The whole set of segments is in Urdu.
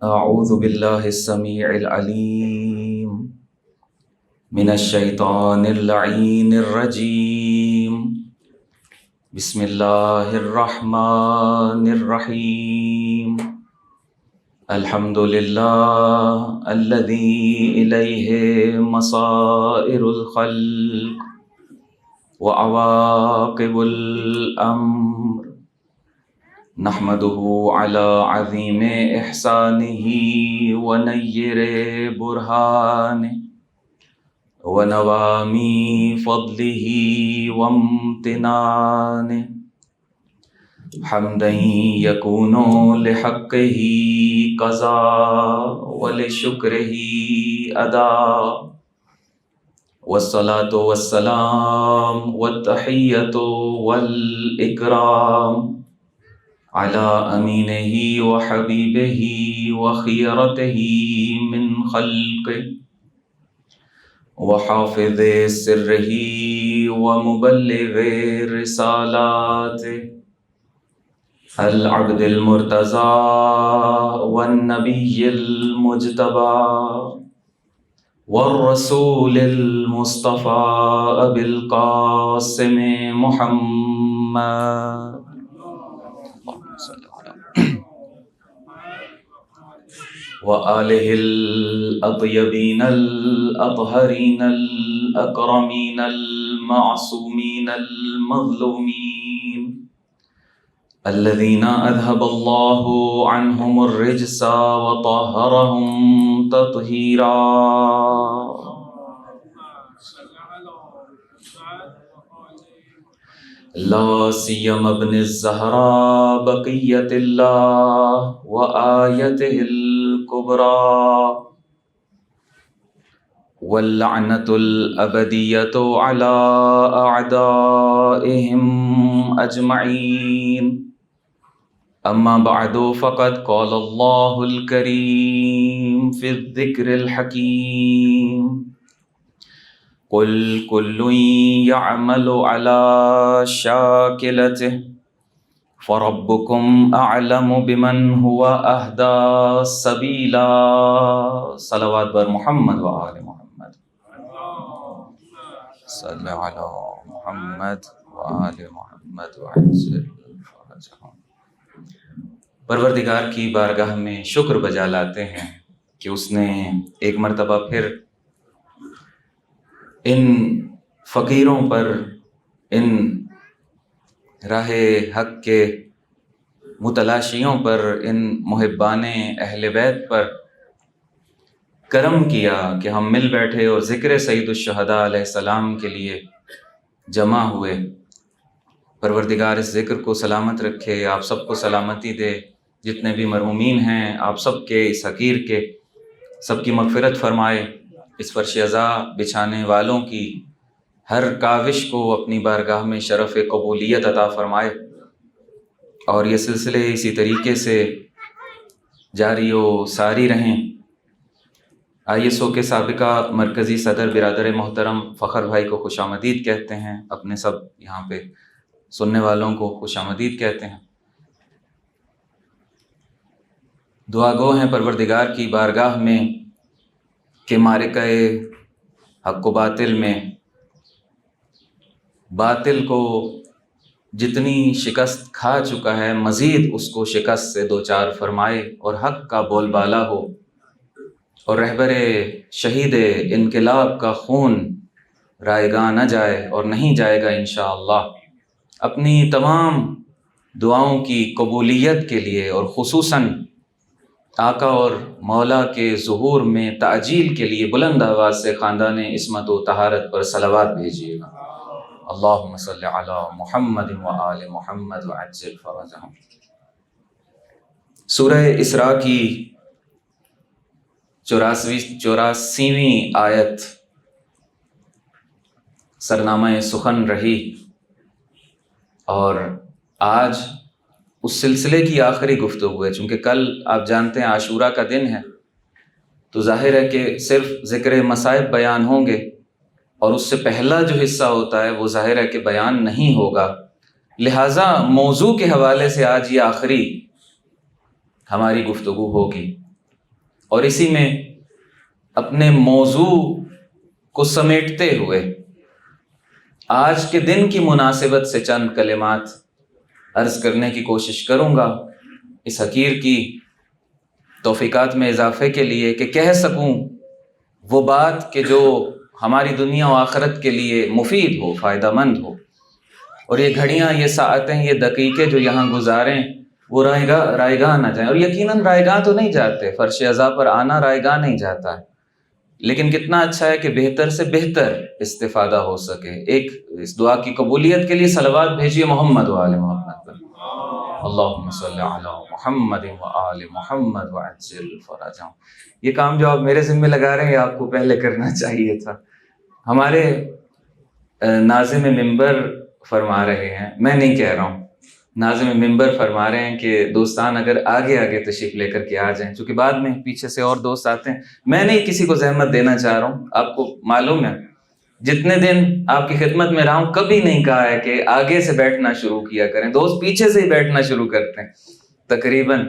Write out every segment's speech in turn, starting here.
أعوذ بالله السميع العليم من الشيطان اللعين الرجيم. بسم الله الرحمن الرحيم. الحمد لله الذي إليه مصائر الخلق وعواقب الأمر، نحمده على عظيم إحسانه ونير برهانه ونوامي فضله وامتنانه، حمدا يكون لحقه قضاء ولشكره أداء، والصلاة والسلام والتحية والإكرام على أمينه وحبيبه وخيرته من خلقه وحافظ سره ومبلغ رسالاته، العبد المرتضى والنبي المجتبى والرسول المصطفى أبي القاسم محمد وآله الأطيبين الأطهرين الأكرمين المعصومين المظلومين، الذين أذهب الله عنهم الرجس وطهرهم تطهيرا. لا سيما ابن الزهراء بقية الله وآيته الكبرى، واللعنة الأبدية على أعدائهم أجمعين. أما بعد، فقد قال الله الكريم في الذكر الحكيم: قل كل يعمل على شاكلته فربكم أعلم بمن هو أهدى سبيلا. صلوات بر محمد و آل محمد. صلی علی محمد و آل محمد وعجل فرجهم. پروردگار کی بارگاہ میں شکر بجا لاتے ہیں کہ اس نے ایک مرتبہ پھر ان فقیروں پر، ان راہ حق کے متلاشیوں پر، ان محبان اہل بیت پر کرم کیا کہ ہم مل بیٹھے اور ذکر سید الشہداء علیہ السلام کے لیے جمع ہوئے۔ پروردگار اس ذکر کو سلامت رکھے، آپ سب کو سلامتی دے، جتنے بھی مرحومین ہیں آپ سب کے، اس حقیر کے سب کی مغفرت فرمائے، اس فرش عزا بچھانے والوں کی ہر کاوش کو اپنی بارگاہ میں شرف قبولیت عطا فرمائے، اور یہ سلسلے اسی طریقے سے جاری و ساری رہیں۔ ISO کے سابقہ مرکزی صدر برادر محترم فخر بھائی کو خوش آمدید کہتے ہیں، اپنے سب یہاں پہ سننے والوں کو خوش آمدید کہتے ہیں۔ دعا گو ہیں پروردگار کی بارگاہ میں کہ معرکہ حق و باطل میں باطل کو جتنی شکست کھا چکا ہے مزید اس کو شکست سے دوچار فرمائے، اور حق کا بول بالا ہو، اور رہبر شہید انقلاب کا خون رائگاں نہ جائے، اور نہیں جائے گا انشاءاللہ۔ اپنی تمام دعاؤں کی قبولیت کے لیے اور خصوصاً آقا اور مولا کے ظہور میں تعجیل کے لیے بلند آواز سے خاندان عصمت و طہارت پر صلوات بھیجیے گا۔ اللہم صلی علی محمد و آل محمد وعجل فرجہم۔ سورہ اسراء کی 84ویں آیت سرنامہ سخن رہی، اور آج اس سلسلے کی آخری گفتگو ہے۔ چونکہ کل آپ جانتے ہیں عاشورہ کا دن ہے، تو ظاہر ہے کہ صرف ذکر مصائب بیان ہوں گے، اور اس سے پہلا جو حصہ ہوتا ہے وہ ظاہر ہے کہ بیان نہیں ہوگا، لہٰذا موضوع کے حوالے سے آج یہ آخری ہماری گفتگو ہوگی۔ اور اسی میں اپنے موضوع کو سمیٹتے ہوئے آج کے دن کی مناسبت سے چند کلمات عرض کرنے کی کوشش کروں گا، اس حقیر کی توفیقات میں اضافے کے لیے، کہ کہہ سکوں وہ بات کہ جو ہماری دنیا و آخرت کے لیے مفید ہو، فائدہ مند ہو، اور یہ گھڑیاں، یہ ساعتیں، یہ دقیقے جو یہاں گزاریں وہ رائے گاہ نہ جائیں۔ اور یقیناً رائے گاہ تو نہیں جاتے، فرش عزا پر آنا رائے گاہ نہیں جاتا ہے، لیکن کتنا اچھا ہے کہ بہتر سے بہتر استفادہ ہو سکے۔ ایک اس دعا کی قبولیت کے لیے صلوات بھیجیے محمد و آل محمد پر، اللہم صلی علی محمد و آل محمد وعجل فرجہم۔ یہ کام جو آپ میرے ذمہ لگا رہے ہیں آپ کو پہلے کرنا چاہیے تھا۔ ہمارے ناظم ممبر فرما رہے ہیں، میں نہیں کہہ رہا ہوں، ناظم ممبر فرما رہے ہیں کہ دوستان اگر آگے آگے تشریف لے کر کے آ جائیں، چونکہ بعد میں پیچھے سے اور دوست آتے ہیں۔ میں نہیں کسی کو زحمت دینا چاہ رہا ہوں، آپ کو معلوم ہے جتنے دن آپ کی خدمت میں رہا ہوں کبھی نہیں کہا ہے کہ آگے سے بیٹھنا شروع کیا کریں، دوست پیچھے سے ہی بیٹھنا شروع کرتے ہیں تقریباً۔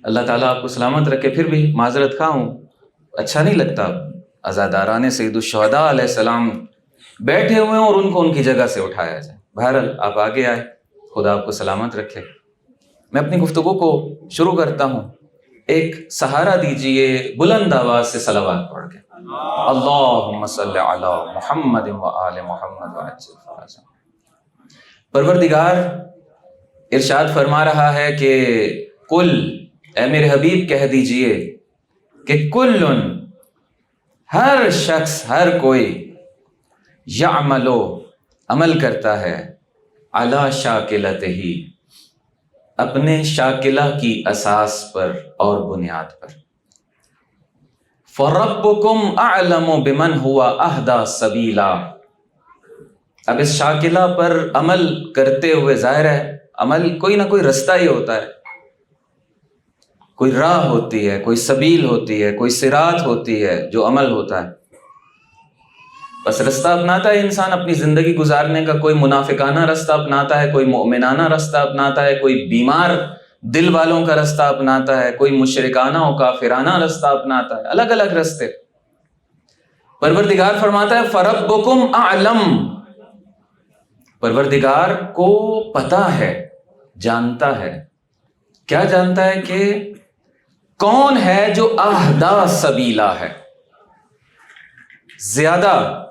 اللہ تعالیٰ آپ کو سلامت رکھے۔ پھر بھی معذرت خواہ ہوں، اچھا نہیں لگتا عزاداران سید الشہداء علیہ السلام بیٹھے ہوئے ہیں اور ان کو ان کی جگہ سے اٹھایا جائے۔ بہرحال آپ آگے آئے، خدا آپ کو سلامت رکھے۔ میں اپنی گفتگو کو شروع کرتا ہوں، ایک سہارا دیجئے بلند آواز سے صلوات پڑھ کے، اللہم صلی علی محمد و آل محمد وعجل فرجہم۔ پروردگار ارشاد فرما رہا ہے کہ قل، اے میرے حبیب کہہ دیجئے کہ کلن، ہر شخص، ہر کوئی، یعملو، عمل کرتا ہے، علی شاکلتہ، اپنے شاکلہ کی اساس پر اور بنیاد پر، فَرَبُّكُمْ أَعْلَمُ بِمَنْ هُوَ أَهْدَى سَبِيلًا۔ اب اس شاکلہ پر عمل کرتے ہوئے ظاہر ہے عمل کوئی نہ کوئی رستہ ہی ہوتا ہے، کوئی راہ ہوتی ہے، کوئی سبیل ہوتی ہے، کوئی صراط ہوتی ہے جو عمل ہوتا ہے۔ بس رستہ اپناتا ہے انسان اپنی زندگی گزارنے کا، کوئی منافقانہ رستہ اپناتا ہے، کوئی مومنانہ رستہ اپناتا ہے، کوئی بیمار دل والوں کا رستہ اپناتا ہے، کوئی مشرکانہ و کافرانہ رستہ اپناتا ہے، الگ الگ رستے۔ پروردگار فرماتا ہے فَرَبُّكُمْ أَعْلَمُ، پروردگار کو پتہ ہے، جانتا ہے، کیا جانتا ہے کہ کون ہے جو اہدیٰ سبیلا ہے، زیادہ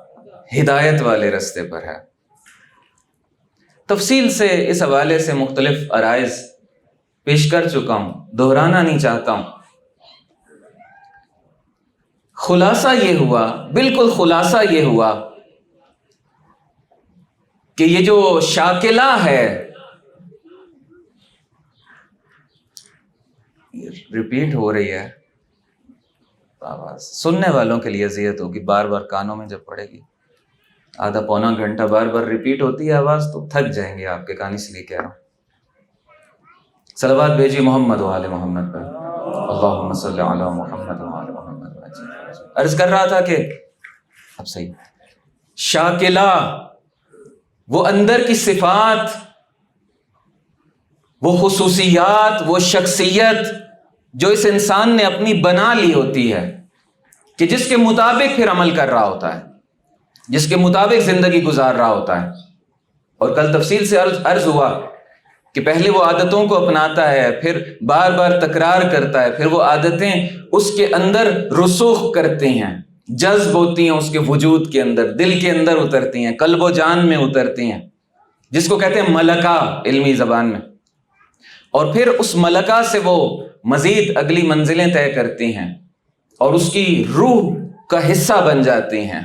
ہدایت والے رستے پر ہے۔ تفصیل سے اس حوالے سے مختلف عرائض پیش کر چکا ہوں، دہرانا نہیں چاہتا ہوں۔ خلاصہ یہ ہوا، بالکل خلاصہ یہ ہوا کہ یہ جو شاکلہ ہے، ریپیٹ ہو رہی ہے آواز، سننے والوں کے لیے اذیت ہوگی، بار بار کانوں میں جب پڑے گی، آدھا پونا گھنٹہ بار بار ریپیٹ ہوتی ہے آواز تو تھک جائیں گے آپ کے کان، اس لیے کہہ رہا ہوں۔ صلوات بھیجیے محمد و آل محمد پر، اللہم صلی علی محمد و آل محمد۔ عرض کر رہا تھا کہ اب صحیح، شاکلہ وہ اندر کی صفات، وہ خصوصیات، وہ شخصیت جو اس انسان نے اپنی بنا لی ہوتی ہے، کہ جس کے مطابق پھر عمل کر رہا ہوتا ہے، جس کے مطابق زندگی گزار رہا ہوتا ہے۔ اور کل تفصیل سے عرض ہوا کہ پہلے وہ عادتوں کو اپناتا ہے، پھر بار بار تکرار کرتا ہے، پھر وہ عادتیں اس کے اندر رسوخ کرتی ہیں، جذب ہوتی ہیں اس کے وجود کے اندر، دل کے اندر اترتی ہیں، قلب و جان میں اترتی ہیں، جس کو کہتے ہیں ملکہ علمی زبان میں۔ اور پھر اس ملکہ سے وہ مزید اگلی منزلیں طے کرتی ہیں اور اس کی روح کا حصہ بن جاتی ہیں،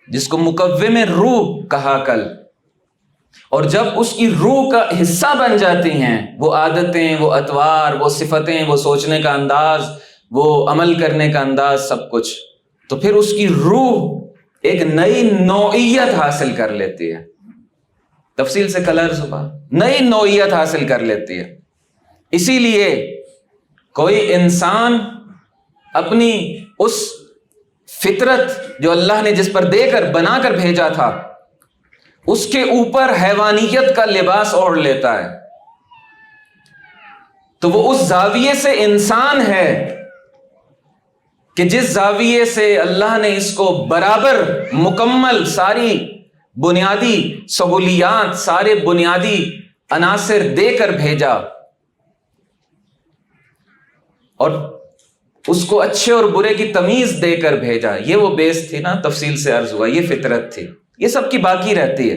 جس کو مقوم روح کہا کل۔ اور جب اس کی روح کا حصہ بن جاتی ہیں وہ عادتیں، وہ اطوار، وہ صفتیں، وہ سوچنے کا انداز، وہ عمل کرنے کا انداز، سب کچھ، تو پھر اس کی روح ایک نئی نوعیت حاصل کر لیتی ہے۔ تفصیل سے کل عرض ہوا، نئی نوعیت حاصل کر لیتی ہے۔ اسی لیے کوئی انسان اپنی اس فطرت جو اللہ نے جس پر دے کر بنا کر بھیجا تھا، اس کے اوپر حیوانیت کا لباس اوڑھ لیتا ہے، تو وہ اس زاویے سے انسان ہے کہ جس زاویے سے اللہ نے اس کو برابر مکمل ساری بنیادی سہولیات، سارے بنیادی عناصر دے کر بھیجا، اور اس کو اچھے اور برے کی تمیز دے کر بھیجا. یہ وہ بیس تھی نا، تفصیل سے عرض ہوا، یہ فطرت تھی. یہ سب کی باقی رہتی ہے.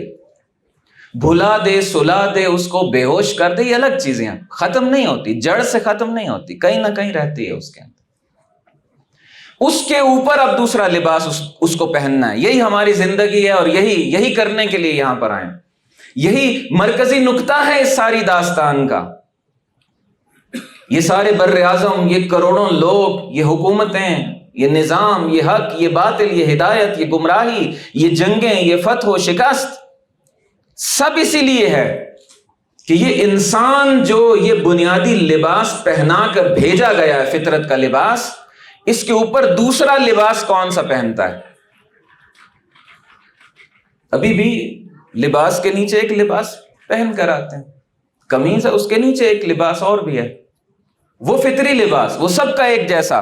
بھلا دے، سلا دے، اس کو بے ہوش کر دے، یہ الگ چیزیں ہیں، ختم نہیں ہوتی، جڑ سے ختم نہیں ہوتی، کہیں نہ کہیں رہتی ہے اس کے اندر. اس کے اوپر اب دوسرا لباس اس کو پہننا ہے. یہی ہماری زندگی ہے، اور یہی کرنے کے لیے یہاں پر آئے. یہی مرکزی نقطہ ہے اس ساری داستان کا. یہ سارے بر اعظم، یہ کروڑوں لوگ، یہ حکومتیں، یہ نظام، یہ حق، یہ باطل، یہ ہدایت، یہ گمراہی، یہ جنگیں، یہ فتح و شکست، سب اسی لیے ہے کہ یہ انسان جو یہ بنیادی لباس پہنا کر بھیجا گیا ہے، فطرت کا لباس، اس کے اوپر دوسرا لباس کون سا پہنتا ہے؟ ابھی بھی لباس کے نیچے ایک لباس پہن کر آتے ہیں، قمیض ہے، اس کے نیچے ایک لباس اور بھی ہے، وہ فطری لباس، وہ سب کا ایک جیسا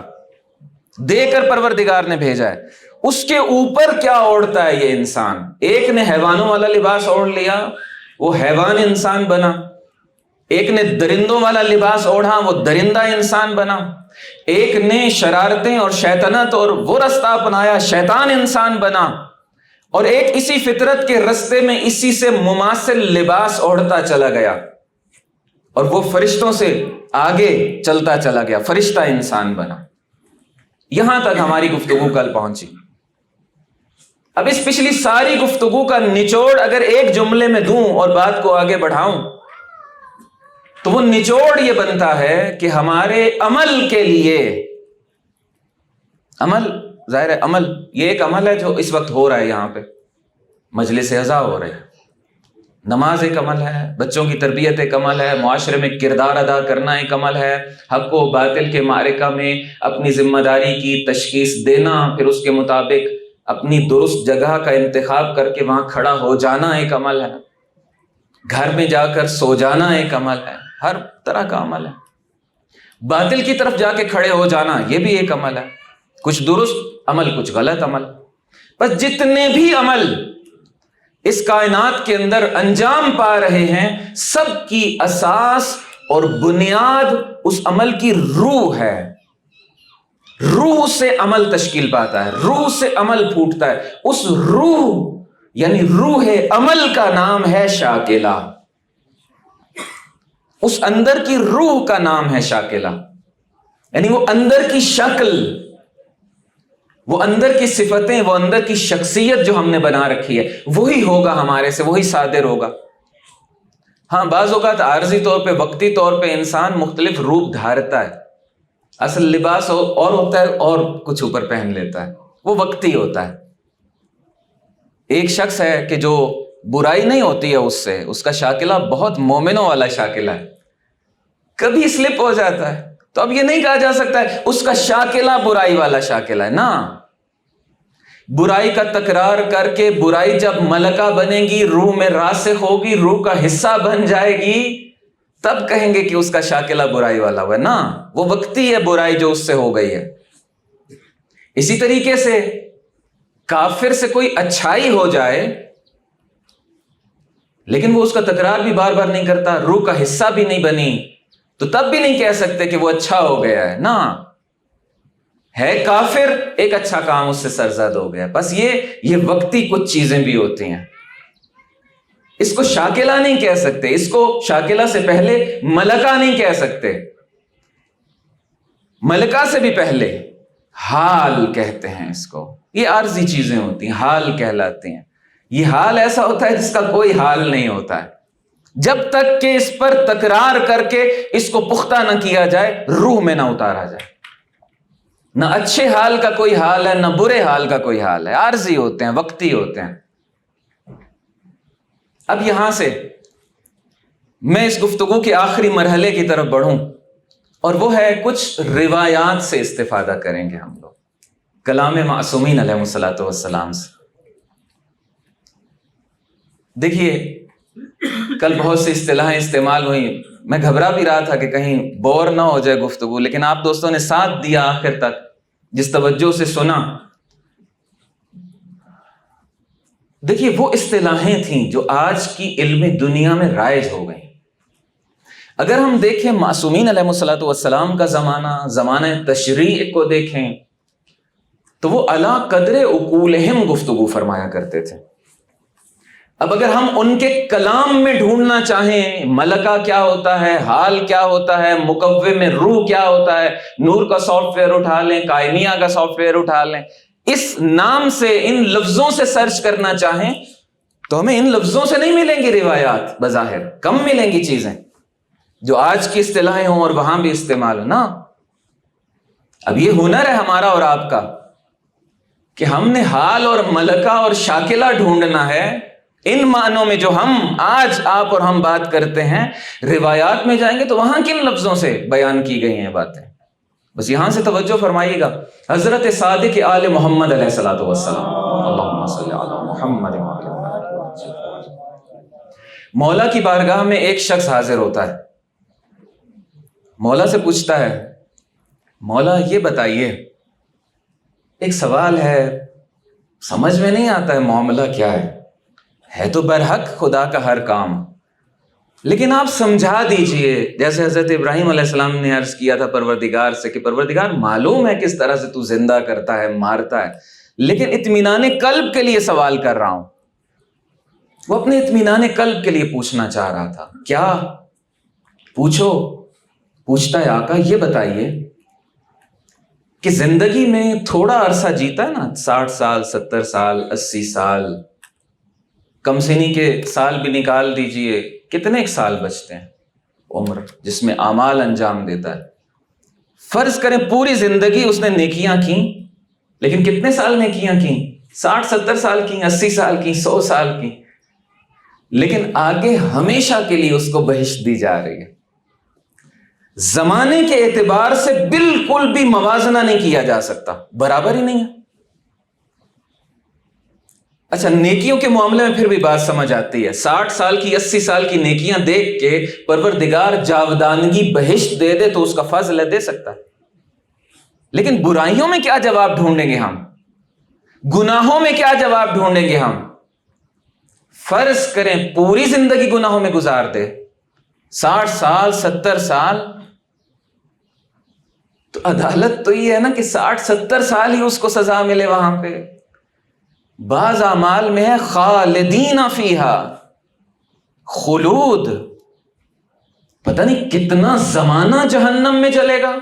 دے کر پروردگار نے بھیجا ہے. اس کے اوپر کیا اوڑھتا ہے یہ انسان؟ ایک نے حیوانوں والا لباس اوڑھ لیا، وہ حیوان انسان بنا. ایک نے درندوں والا لباس اوڑھا، وہ درندہ انسان بنا. ایک نے شرارتیں اور شیطنت اور وہ رستہ اپنایا، شیطان انسان بنا. اور ایک اسی فطرت کے رستے میں اسی سے مماثل لباس اوڑھتا چلا گیا، اور وہ فرشتوں سے آگے چلتا چلا گیا، فرشتہ انسان بنا. یہاں تک ہماری گفتگو کل پہنچی. اب اس پچھلی ساری گفتگو کا نچوڑ اگر ایک جملے میں دوں اور بات کو آگے بڑھاؤں تو وہ نچوڑ یہ بنتا ہے کہ ہمارے عمل کے لیے، عمل ظاہر ہے، عمل یہ ایک عمل ہے جو اس وقت ہو رہا ہے، یہاں پہ مجلس عزا ہو رہے ہیں، نماز ایک عمل ہے، بچوں کی تربیت ایک عمل ہے، معاشرے میں کردار ادا کرنا ایک عمل ہے، حق و باطل کے معرکہ میں اپنی ذمہ داری کی تشخیص دینا، پھر اس کے مطابق اپنی درست جگہ کا انتخاب کر کے وہاں کھڑا ہو جانا ایک عمل ہے، گھر میں جا کر سو جانا ایک عمل ہے، ہر طرح کا عمل ہے. باطل کی طرف جا کے کھڑے ہو جانا یہ بھی ایک عمل ہے، کچھ درست عمل، کچھ غلط عمل. بس جتنے بھی عمل اس کائنات کے اندر انجام پا رہے ہیں، سب کی اساس اور بنیاد اس عمل کی روح ہے. روح سے عمل تشکیل پاتا ہے، روح سے عمل پھوٹتا ہے. اس روح یعنی روح عمل کا نام ہے شاکلہ. اس اندر کی روح کا نام ہے شاکلہ، یعنی وہ اندر کی شکل، وہ اندر کی صفتیں، وہ اندر کی شخصیت جو ہم نے بنا رکھی ہے، وہی ہوگا ہمارے سے، وہی صادر ہوگا. ہاں بعض اوقات عارضی طور پہ، وقتی طور پہ انسان مختلف روپ دھارتا ہے، اصل لباس اور ہوتا ہے اور کچھ اوپر پہن لیتا ہے، وہ وقتی ہوتا ہے. ایک شخص ہے کہ جو برائی نہیں ہوتی ہے اس سے، اس کا شاکلہ بہت مومنوں والا شاکلہ ہے، کبھی سلپ ہو جاتا ہے تو اب یہ نہیں کہا جا سکتا ہے اس کا شاکلہ برائی والا شاکلہ ہے. نا، برائی کا تکرار کر کے برائی جب ملکہ بنے گی، روح میں راسخ ہوگی، روح کا حصہ بن جائے گی، تب کہیں گے کہ اس کا شاکلہ برائی والا ہوا ہے. نا، وہ وقتی ہے برائی جو اس سے ہو گئی ہے. اسی طریقے سے کافر سے کوئی اچھائی ہو جائے لیکن وہ اس کا تکرار بھی بار بار نہیں کرتا، روح کا حصہ بھی نہیں بنی، تو تب بھی نہیں کہہ سکتے کہ وہ اچھا ہو گیا ہے. نا، ہے کافر، ایک اچھا کام اس سے سرزد ہو گیا. بس یہ وقتی کچھ چیزیں بھی ہوتی ہیں، اس کو شاکلہ نہیں کہہ سکتے، اس کو شاکلہ سے پہلے ملکہ نہیں کہہ سکتے، ملکہ سے بھی پہلے حال کہتے ہیں اس کو. یہ عارضی چیزیں ہوتی ہیں، حال کہلاتی ہیں. یہ حال ایسا ہوتا ہے جس کا کوئی حال نہیں ہوتا ہے، جب تک کہ اس پر تکرار کر کے اس کو پختہ نہ کیا جائے، روح میں نہ اتارا جائے. نہ اچھے حال کا کوئی حال ہے، نہ برے حال کا کوئی حال ہے، عارضی ہوتے ہیں، وقتی ہوتے ہیں. اب یہاں سے میں اس گفتگو کے آخری مرحلے کی طرف بڑھوں، اور وہ ہے کچھ روایات سے استفادہ کریں گے ہم لوگ، کلام معصومین علیہ الصلوۃ والسلام سے. دیکھیے کل بہت سی اصطلاحیں استعمال ہوئی، میں گھبرا بھی رہا تھا کہ کہیں بور نہ ہو جائے گفتگو، لیکن آپ دوستوں نے ساتھ دیا آخر تک، جس توجہ سے سنا۔ دیکھیے وہ اصطلاحیں تھیں جو آج کی علمی دنیا میں رائج ہو گئیں۔ اگر ہم دیکھیں معصومین علیہ الصلوۃ والسلام کا زمانہ تشریع کو دیکھیں تو وہ علی قدر عقولہم گفتگو فرمایا کرتے تھے۔ اب اگر ہم ان کے کلام میں ڈھونڈنا چاہیں ملکہ کیا ہوتا ہے، حال کیا ہوتا ہے، مکوّم روح کیا ہوتا ہے، نور کا سافٹ ویئر اٹھا لیں، قائمیہ کا سافٹ ویئر اٹھا لیں، اس نام سے ان لفظوں سے سرچ کرنا چاہیں تو ہمیں ان لفظوں سے نہیں ملیں گی روایات، بظاہر کم ملیں گی چیزیں جو آج کی اصطلاحیں ہوں اور وہاں بھی استعمال ہو نا۔ اب یہ ہنر ہے ہمارا اور آپ کا کہ ہم نے حال اور ملکہ اور شاکلہ ڈھونڈنا ہے ان معنوں میں جو ہم آج آپ اور ہم بات کرتے ہیں۔ روایات میں جائیں گے تو وہاں کن لفظوں سے بیان کی گئی ہیں باتیں، بس یہاں سے توجہ فرمائیے گا۔ حضرت صادق آل محمد علیہ الصلوۃ والسلام، اللہم صلی علی محمد وعلی محمد۔ مولا کی بارگاہ میں ایک شخص حاضر ہوتا ہے، مولا سے پوچھتا ہے، مولا یہ بتائیے ایک سوال ہے، سمجھ میں نہیں آتا ہے معاملہ کیا ہے تو برحق خدا کا ہر کام، لیکن آپ سمجھا دیجئے۔ جیسے حضرت ابراہیم علیہ السلام نے عرض کیا تھا پروردگار سے کہ پروردگار معلوم ہے کس طرح سے تو زندہ کرتا ہے، مارتا ہے، لیکن اطمینان قلب کے لیے سوال کر رہا ہوں۔ وہ اپنے اطمینان قلب کے لیے پوچھنا چاہ رہا تھا۔ کیا؟ پوچھو۔ پوچھتا ہے آقا یہ بتائیے کہ زندگی میں تھوڑا عرصہ جیتا ہے نا، 60 سال، 70 سال، 80 سال، کم سنی کے سال بھی نکال دیجئے، کتنے ایک سال بچتے ہیں عمر جس میں اعمال انجام دیتا ہے۔ فرض کریں پوری زندگی اس نے نیکیاں کی، لیکن کتنے سال نیکیاں کی؟ 60 70 سال کی، 80 سال کی، 100 سال کی، لیکن آگے ہمیشہ کے لیے اس کو بہشت دی جا رہی ہے۔ زمانے کے اعتبار سے بالکل بھی موازنہ نہیں کیا جا سکتا، برابر ہی نہیں ہے۔ اچھا نیکیوں کے معاملے میں پھر بھی بات سمجھ آتی ہے، 60 سال کی 80 سال کی نیکیاں دیکھ کے پروردگار جاودانگی بہشت دے دے تو اس کا فضل ہے، دے سکتا ہے، لیکن برائیوں میں کیا جواب ڈھونڈیں گے ہم، گناہوں میں کیا جواب ڈھونڈیں گے ہم؟ فرض کریں پوری زندگی گناہوں میں گزار دے، 60 سال 70 سال، تو عدالت تو یہ ہے نا کہ 60 70 سال ہی اس کو سزا ملے وہاں پہ۔ بعض اعمال میں ہے خالدین فیہا، خلود، پتہ نہیں کتنا زمانہ جہنم میں چلے گا۔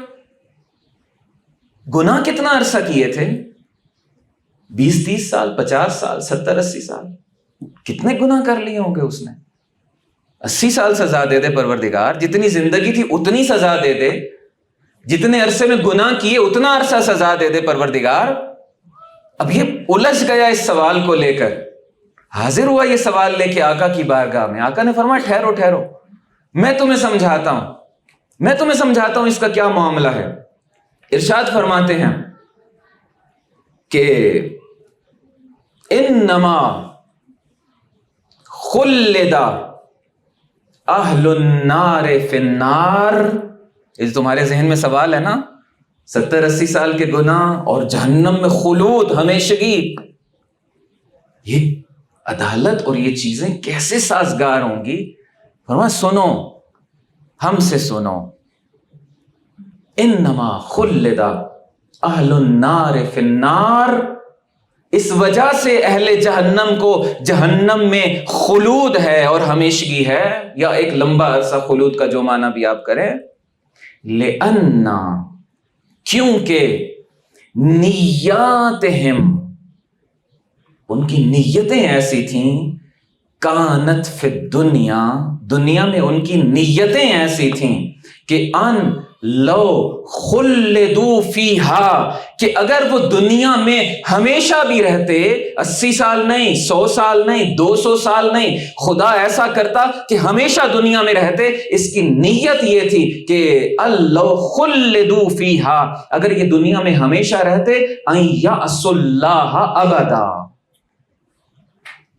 گناہ کتنا عرصہ کیے تھے؟ 20 30 سال، 50 سال، 70 80 سال، کتنے گناہ کر لیے ہوں گے اس نے؟ 80 سال سزا دے دے پروردگار، جتنی زندگی تھی اتنی سزا دے دے، جتنے عرصے میں گناہ کیے اتنا عرصہ سزا دے دے پروردگار۔ اب یہ الجھ گیا اس سوال کو لے کر، حاضر ہوا یہ سوال لے کے آقا کی بارگاہ میں۔ آقا نے فرمایا ٹھہرو ٹھہرو، میں تمہیں سمجھاتا ہوں اس کا کیا معاملہ ہے۔ ارشاد فرماتے ہیں کہ انما خلد اہل النار فی النار، یہ تمہارے ذہن میں سوال ہے نا، 70 80 سال کے گناہ اور جہنم میں خلود، ہمیشگی، یہ عدالت اور یہ چیزیں کیسے سازگار ہوں گی؟ فرمایا سنو، ہم سے سنو، انما خلد اہل النار فی النار، اس وجہ سے اہل جہنم کو جہنم میں خلود ہے اور ہمیشگی ہے، یا ایک لمبا عرصہ خلود کا جو معنی بھی آپ کریں، لِأَنَّ، کیونکہ نیاتہم، ان کی نیتیں ایسی تھیں، کانت فی الدنیا، دنیا میں ان کی نیتیں ایسی تھیں کہ ان لو خلدوا فیہا، کہ اگر وہ دنیا میں ہمیشہ بھی رہتے، 80 سال نہیں، 100 سال نہیں، 200 سال نہیں، خدا ایسا کرتا کہ ہمیشہ دنیا میں رہتے۔ اس کی نیت یہ تھی کہ لو خلدوا فیہا، اگر یہ دنیا میں ہمیشہ رہتے، ان یعص اللہ ابدا،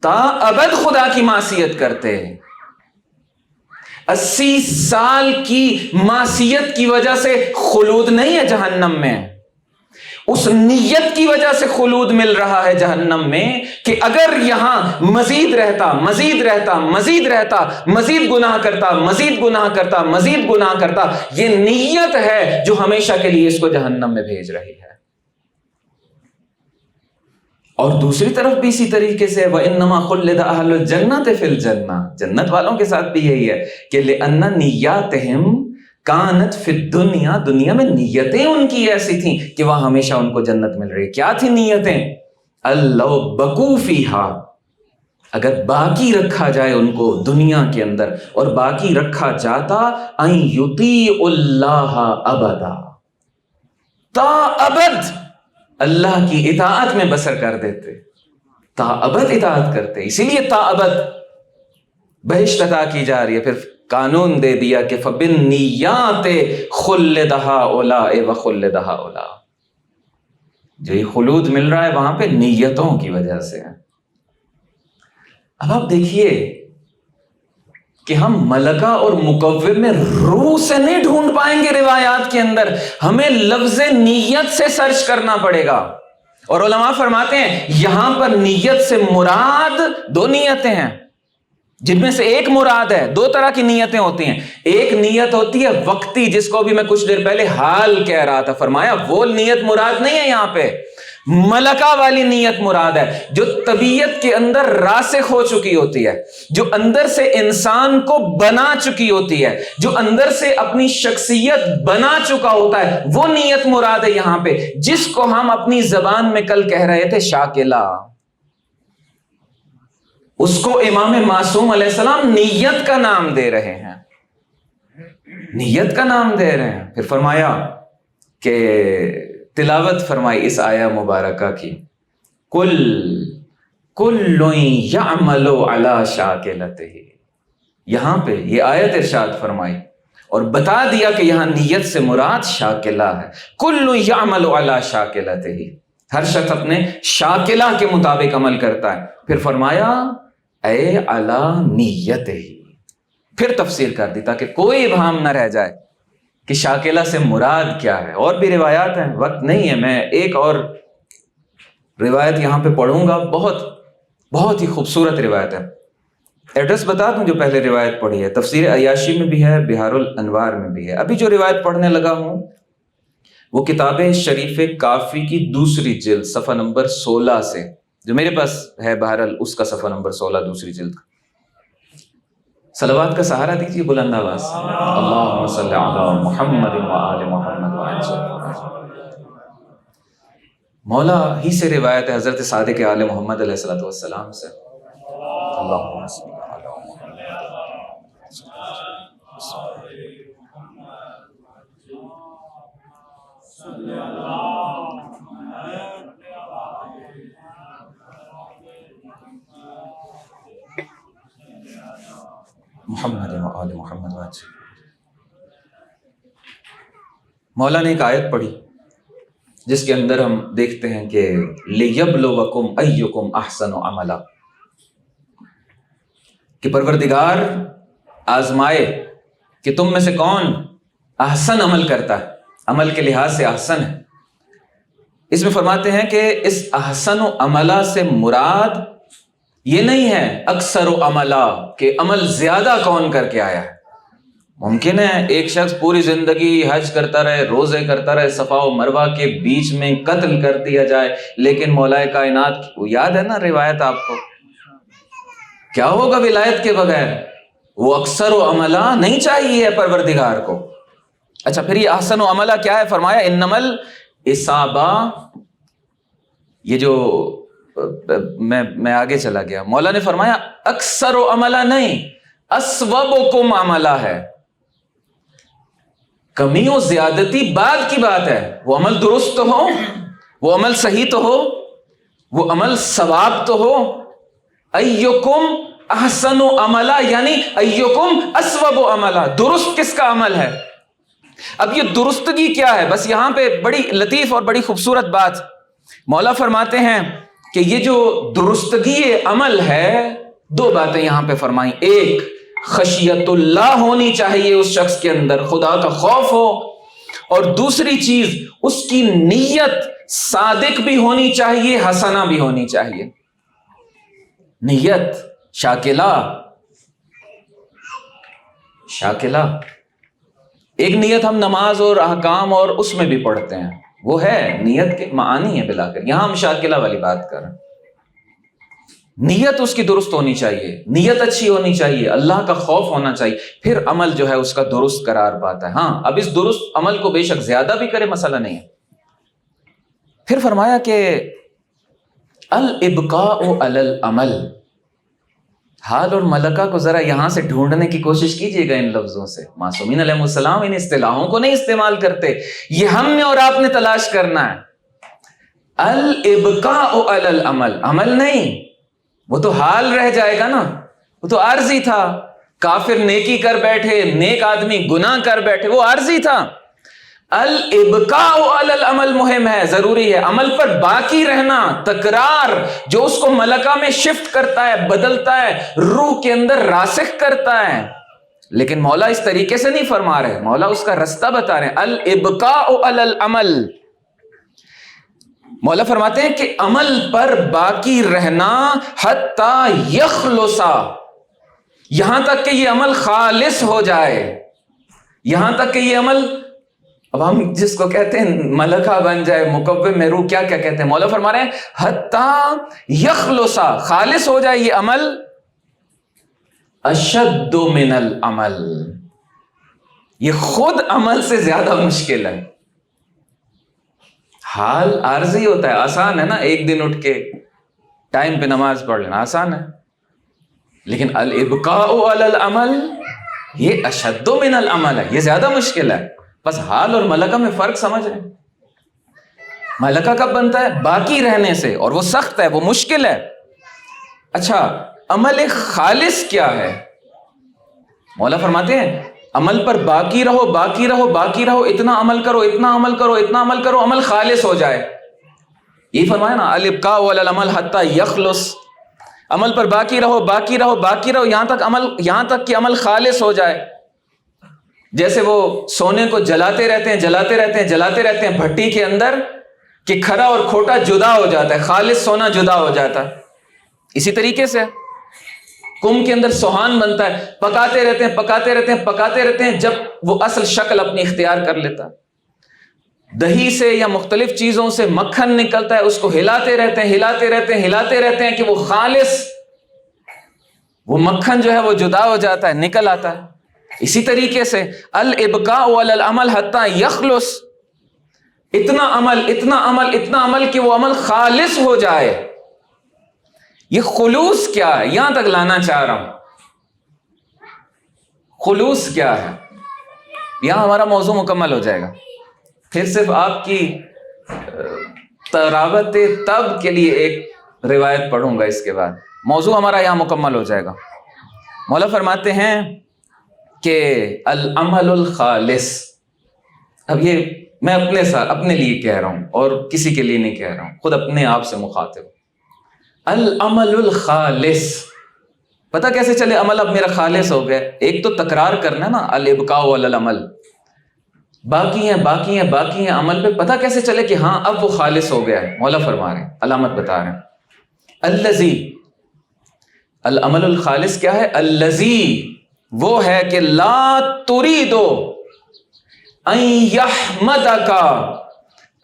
تا ابد خدا کی معصیت کرتے۔ 80 سال کی معصیت کی وجہ سے خلود نہیں ہے جہنم میں، اس نیت کی وجہ سے خلود مل رہا ہے جہنم میں کہ اگر یہاں مزید رہتا مزید رہتا مزید رہتا، مزید گناہ کرتا مزید گناہ کرتا مزید گناہ کرتا، یہ نیت ہے جو ہمیشہ کے لیے اس کو جہنم میں بھیج رہی ہے۔ اور دوسری طرف بھی اسی طریقے سے وَإِنَّمَا خُلِّدَ أَهْلُ الْجَنَّةِ فِي الْجَنَّةِ، جنت والوں کے ساتھ بھی یہی ہے کہ لِأَنَّ نِيَّاتِهِمْ کانت فی الدنیا، دنیا میں نیتیں ان کی ایسی تھیں کہ وہاں ہمیشہ ان کو جنت مل رہی۔ کیا تھی نیتیں؟ اللَّوْ بَقُوا فِيهَا، اگر باقی رکھا جائے ان کو دنیا کے اندر، اور باقی رکھا جاتا ان یطیعوا اللہ ابدا، تا ابد اللہ کی اطاعت میں بسر کر دیتے، تا ابد اطاعت کرتے، اسی لیے تا ابد بہشت عطا کی جا رہی ہے۔ پھر قانون دے دیا کہ فَبِالنِّيَّاتِ خُلِّدَ هَٰؤُلَاءِ وَخُلِّدَ هَٰؤُلَاءِ، جو یہ خلود مل رہا ہے وہاں پہ نیتوں کی وجہ سے ہے۔ اب آپ دیکھیے کہ ہم ملکہ اور مکوّم میں روح سے نہیں ڈھونڈ پائیں گے روایات کے اندر، ہمیں لفظ نیت سے سرچ کرنا پڑے گا۔ اور علماء فرماتے ہیں یہاں پر نیت سے مراد دو نیتیں ہیں، جن میں سے ایک مراد ہے، دو طرح کی نیتیں ہوتی ہیں۔ ایک نیت ہوتی ہے وقتی، جس کو بھی میں کچھ دیر پہلے حال کہہ رہا تھا، فرمایا وہ نیت مراد نہیں ہے، یہاں پہ ملکہ والی نیت مراد ہے، جو طبیعت کے اندر راسخ ہو چکی ہوتی ہے، جو اندر سے انسان کو بنا چکی ہوتی ہے، جو اندر سے اپنی شخصیت بنا چکا ہوتا ہے، وہ نیت مراد ہے یہاں پہ، جس کو ہم اپنی زبان میں کل کہہ رہے تھے شاکلہ۔ اس کو امام معصوم علیہ السلام نیت کا نام دے رہے ہیں، نیت کا نام دے رہے ہیں۔ پھر فرمایا کہ تلاوت فرمائی اس آیہ مبارکہ کی، کل یعمل علی شاکلتہ، یہاں پہ یہ آیت ارشاد فرمائی اور بتا دیا کہ یہاں نیت سے مراد شاکلہ ہے۔ کل یعمل علی شاکلتہ، ہر شخص اپنے شاکلہ کے مطابق عمل کرتا ہے۔ پھر فرمایا اے علی نیتہ، پھر تفسیر کر دی تاکہ کوئی ابہام نہ رہ جائے کہ شاکلہ سے مراد کیا ہے۔ اور بھی روایات ہیں، وقت نہیں ہے، میں ایک اور روایت یہاں پہ پڑھوں گا، بہت ہی خوبصورت روایت ہے۔ ایڈریس بتا دوں جو پہلے روایت پڑھی ہے، تفسیر عیاشی میں بھی ہے، بہار الانوار میں بھی ہے۔ ابھی جو روایت پڑھنے لگا ہوں وہ کتاب شریف کافی کی دوسری جلد صفحہ نمبر 16 سے، جو میرے پاس ہے بہرحال اس کا صفحہ نمبر 16 دوسری جلد۔ صلوات کا سہارا دیجیے بلند آواز، اللہم صلی علی محمد وآل محمد وآل۔ مولا ہی سے روایت ہے حضرت صادق آل محمد علیہ الصلوۃ والسلام سے، اللہم صلی علی محمد وآل محمد وآل۔ مولا نے ایک آیت پڑھی جس کے اندر ہم دیکھتے ہیں کہ لِيَبْلُوَكُمْ أَيُّكُمْ أَحْسَنُ عَمَلًا، کہ پروردگار آزمائے کہ تم میں سے کون احسن عمل کرتا ہے، عمل کے لحاظ سے احسن ہے۔ اس میں فرماتے ہیں کہ اس احسن عملہ سے مراد یہ نہیں ہے اکثر عملہ کہ عمل زیادہ کون کر کے آیا ہے۔ ممکن ہے ایک شخص پوری زندگی حج کرتا رہے، روزے کرتا رہے، صفا و مروہ کے بیچ میں قتل کر دیا جائے، لیکن مولا کائنات یاد ہے نا روایت آپ کو، کیا ہوگا ولایت کے بغیر؟ وہ اکثر و عملہ نہیں چاہیے پروردگار کو۔ اچھا پھر یہ احسن و عملہ کیا ہے؟ فرمایا انما الاصابہ، یہ جو میں آگے چلا گیا، مولا نے فرمایا اکثر و عملہ نہیں، اسوبکم عملہ ہے، کمی و زیادتی بعد کی بات ہے، وہ عمل درست تو ہو، وہ عمل صحیح تو ہو، وہ عمل ثواب تو ہو۔ ایکم احسن عملہ یعنی ایکم اسوب عملہ، درست کس کا عمل ہے؟ اب یہ درستگی کیا ہے؟ بس یہاں پہ بڑی لطیف اور بڑی خوبصورت بات مولا فرماتے ہیں کہ یہ جو درستگی عمل ہے، دو باتیں یہاں پہ فرمائیں۔ ایک خشیت اللہ ہونی چاہیے اس شخص کے اندر، خدا کا خوف ہو، اور دوسری چیز اس کی نیت صادق بھی ہونی چاہیے، حسنہ بھی ہونی چاہیے۔ نیت شاکلہ ایک نیت ہم نماز اور احکام اور اس میں بھی پڑھتے ہیں، وہ ہے نیت کے معانی ہے بلا کر، یہاں ہم شاکلہ والی بات کر رہے ہیں۔ نیت اس کی درست ہونی چاہیے، نیت اچھی ہونی چاہیے، اللہ کا خوف ہونا چاہیے، پھر عمل جو ہے اس کا درست قرار پاتا ہے۔ ہاں اب اس درست عمل کو بے شک زیادہ بھی کرے مسئلہ نہیں ہے۔ پھر فرمایا کہ الابقاء علی العمل، حال اور ملکہ کو ذرا یہاں سے ڈھونڈنے کی کوشش کیجئے گا ان لفظوں سے۔ معصومین علیہ السلام ان اصطلاحوں کو نہیں استعمال کرتے، یہ ہم نے اور آپ نے تلاش کرنا ہے۔ الابقاء علی العمل، عمل نہیں، وہ تو حال رہ جائے گا نا، وہ تو عارضی تھا۔ کافر نیکی کر بیٹھے، نیک آدمی گناہ کر بیٹھے، وہ عارضی تھا۔ الابقاء علی العمل مہم ہے، ضروری ہے، عمل پر باقی رہنا، تکرار جو اس کو ملکہ میں شفٹ کرتا ہے، بدلتا ہے، روح کے اندر راسخ کرتا ہے۔ لیکن مولا اس طریقے سے نہیں فرما رہے، مولا اس کا رستہ بتا رہے ہیں، الابقاء علی العمل۔ مولا فرماتے ہیں کہ عمل پر باقی رہنا حتی یخلصا، یہاں تک کہ یہ عمل خالص ہو جائے، یہاں تک کہ یہ عمل، اب ہم جس کو کہتے ہیں ملکہ بن جائے، مکوّم میں روح، کیا کہتے ہیں، مولا فرما رہے ہیں حتی یخلصا، خالص ہو جائے یہ عمل، اشد من العمل، یہ خود عمل سے زیادہ مشکل ہے۔ حال عارضی ہوتا ہے، آسان ہے نا، ایک دن اٹھ کے ٹائم پہ نماز پڑھ لینا آسان ہے، لیکن الابقاء علی العمل یہ اشد من العمل ہے، یہ زیادہ مشکل ہے۔ بس حال اور ملکہ میں فرق سمجھ رہے ہیں؟ ملکہ کب بنتا ہے؟ باقی رہنے سے، اور وہ سخت ہے، وہ مشکل ہے۔ اچھا عمل خالص کیا ہے؟ مولا فرماتے ہیں عمل پر باقی رہو، باقی رہو، باقی رہو، اتنا عمل کرو، اتنا عمل کرو، اتنا عمل کرو، عمل خالص ہو جائے۔ یہ فرمایا نا الابقاء علی العمل حتی یخلص، عمل پر باقی رہو، باقی رہو، باقی رہو، یہاں تک کہ عمل خالص ہو جائے۔ جیسے وہ سونے کو جلاتے رہتے ہیں، جلاتے رہتے ہیں، جلاتے رہتے ہیں بھٹی کے اندر، کہ کھرا اور کھوٹا جدا ہو جاتا ہے، خالص سونا جدا ہو جاتا ہے۔ اسی طریقے سے کم کے اندر سوہان بنتا ہے، پکاتے رہتے ہیں، پکاتے رہتے ہیں، پکاتے رہتے ہیں، جب وہ اصل شکل اپنی اختیار کر لیتا ہے، دہی سے یا مختلف چیزوں سے مکھن نکلتا ہے، اس کو ہلاتے رہتے ہیں، ہلاتے رہتے ہیں، ہلاتے رہتے ہیں کہ وہ خالص، وہ مکھن جو ہے وہ جدا ہو جاتا ہے، نکل آتا ہے۔ اسی طریقے سے الابقاء علی العمل حتی یخلص، اتنا عمل، اتنا عمل، اتنا عمل کہ وہ عمل خالص ہو جائے۔ یہ خلوص کیا ہے؟ یہاں تک لانا چاہ رہا ہوں، خلوص کیا ہے؟ یہاں ہمارا موضوع مکمل ہو جائے گا، پھر صرف آپ کی تراوت طب کے لیے ایک روایت پڑھوں گا، اس کے بعد موضوع ہمارا یہاں مکمل ہو جائے گا۔ مولا فرماتے ہیں کہ العمل الخالص، اب یہ میں اپنے لیے کہہ رہا ہوں اور کسی کے لیے نہیں کہہ رہا ہوں، خود اپنے آپ سے مخاطب۔ العمل الخالص، پتہ کیسے چلے عمل اب میرا خالص ہو گیا؟ ایک تو تکرار کرنا نا، الابقاء علی العمل، باقی ہیں باقی ہیں باقی ہیں عمل پہ، پتہ کیسے چلے کہ ہاں اب وہ خالص ہو گیا ہے؟ مولا فرما رہے ہیں، علامت بتا رہے ہیں، الذی، العمل الخالص کیا ہے؟ الذی، وہ ہے کہ لا ترید ان یحمدک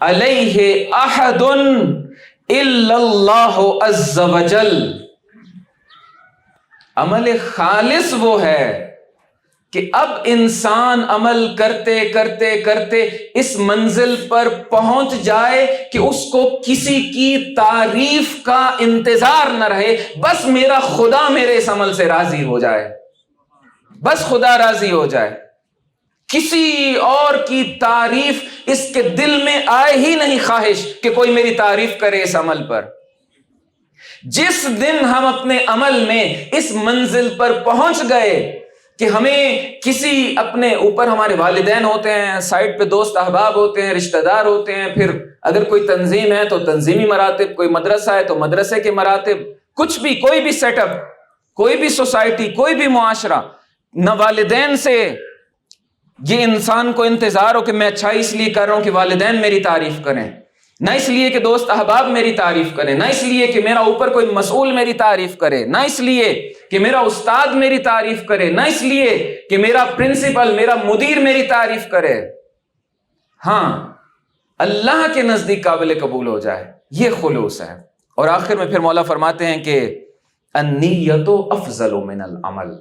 علیہ احد الا اللہ عز وجل۔ عمل خالص وہ ہے کہ اب انسان عمل کرتے کرتے کرتے اس منزل پر پہنچ جائے کہ اس کو کسی کی تعریف کا انتظار نہ رہے، بس میرا خدا میرے اس عمل سے راضی ہو جائے، بس خدا راضی ہو جائے، کسی اور کی تعریف اس کے دل میں آئے ہی نہیں خواہش کہ کوئی میری تعریف کرے اس عمل پر۔ جس دن ہم اپنے عمل میں اس منزل پر پہنچ گئے کہ ہمیں کسی اپنے اوپر، ہمارے والدین ہوتے ہیں، سائڈ پہ دوست احباب ہوتے ہیں، رشتہ دار ہوتے ہیں، پھر اگر کوئی تنظیم ہے تو تنظیمی مراتب، کوئی مدرسہ ہے تو مدرسے کے مراتب، کچھ بھی، کوئی بھی سیٹ اپ، کوئی بھی سوسائٹی، کوئی بھی معاشرہ، نہ والدین سے یہ انسان کو انتظار ہو کہ میں اچھائی اس لیے کر رہا ہوں کہ والدین میری تعریف کریں، نہ اس لیے کہ دوست احباب میری تعریف کریں، نہ اس لیے کہ میرا اوپر کوئی مسئول میری تعریف کرے، نہ اس لیے کہ میرا استاد میری تعریف کرے، نہ اس لیے کہ میرا پرنسپل، میرا مدیر میری تعریف کرے، ہاں اللہ کے نزدیک قابل قبول ہو جائے، یہ خلوص ہے۔ اور آخر میں پھر مولا فرماتے ہیں کہ النیت افضل من العمل،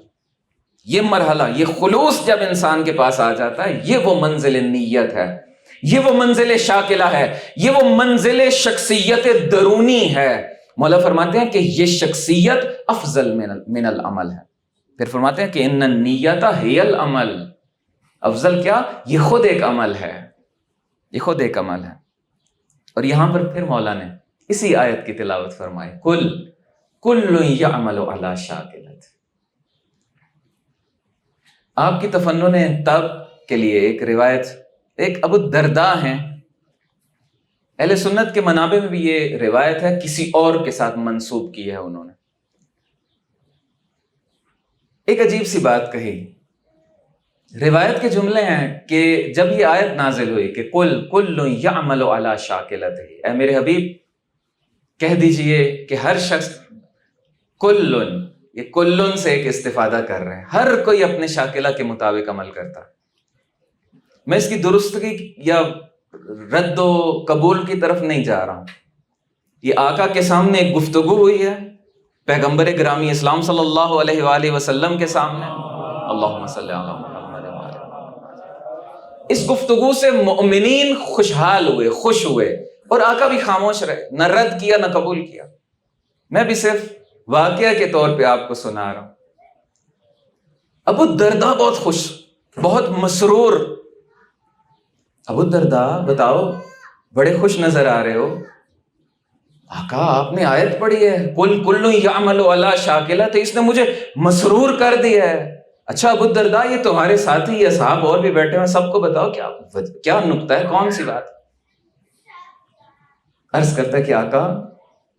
یہ مرحلہ، یہ خلوص جب انسان کے پاس آ جاتا ہے، یہ وہ منزل نیت ہے، یہ وہ منزل شاکلہ ہے، یہ وہ منزل شخصیت درونی ہے۔ مولا فرماتے ہیں کہ یہ شخصیت افضل من العمل ہے۔ پھر فرماتے ہیں کہ ان النیت ہی العمل، افضل کیا؟ یہ خود ایک عمل ہے، یہ خود ایک عمل ہے۔ اور یہاں پر پھر مولا نے اسی آیت کی تلاوت فرمائی، کل یعمل علی شاکلۃ۔ آپ کی تفنن طب کے لیے ایک روایت، ایک ابو الدرداء ہیں، اہل سنت کے منابع میں بھی یہ روایت ہے، کسی اور کے ساتھ منسوب کی ہے انہوں نے۔ ایک عجیب سی بات کہی، روایت کے جملے ہیں کہ جب یہ آیت نازل ہوئی کہ کل یعمل علی شاکلتہ، اے میرے حبیب کہہ دیجئے کہ ہر شخص، یہ کلن سے ایک استفادہ کر رہے ہیں، ہر کوئی اپنے شاکلہ کے مطابق عمل کرتا ہے۔ میں اس کی درستگی یا رد و قبول کی طرف نہیں جا رہا ہوں، یہ آقا کے سامنے ایک گفتگو ہوئی ہے، پیغمبر گرامی اسلام صلی اللہ علیہ وآلہ وسلم کے سامنے، اللہم صلی علی محمد وآلہ محمد۔ اس گفتگو سے مؤمنین خوشحال ہوئے، خوش ہوئے، اور آقا بھی خاموش رہے، نہ رد کیا نہ قبول کیا۔ میں بھی صرف واقعہ کے طور پہ آپ کو سنا رہا ہوں۔ ابو الدرداء بہت خوش، بہت مسرور۔ ابو الدرداء بتاؤ، بڑے خوش نظر آ رہے ہو، آقا آپ نے آیت پڑھی ہے کل یعمل علی شاکلۃ، اس نے مجھے مسرور کر دیا ہے۔ اچھا ابو الدرداء، یہ تمہارے ساتھی اصحاب اور بھی بیٹھے ہیں، سب کو بتاؤ کیا نکتہ ہے، کون سی بات؟ عرض کرتا ہے کہ آقا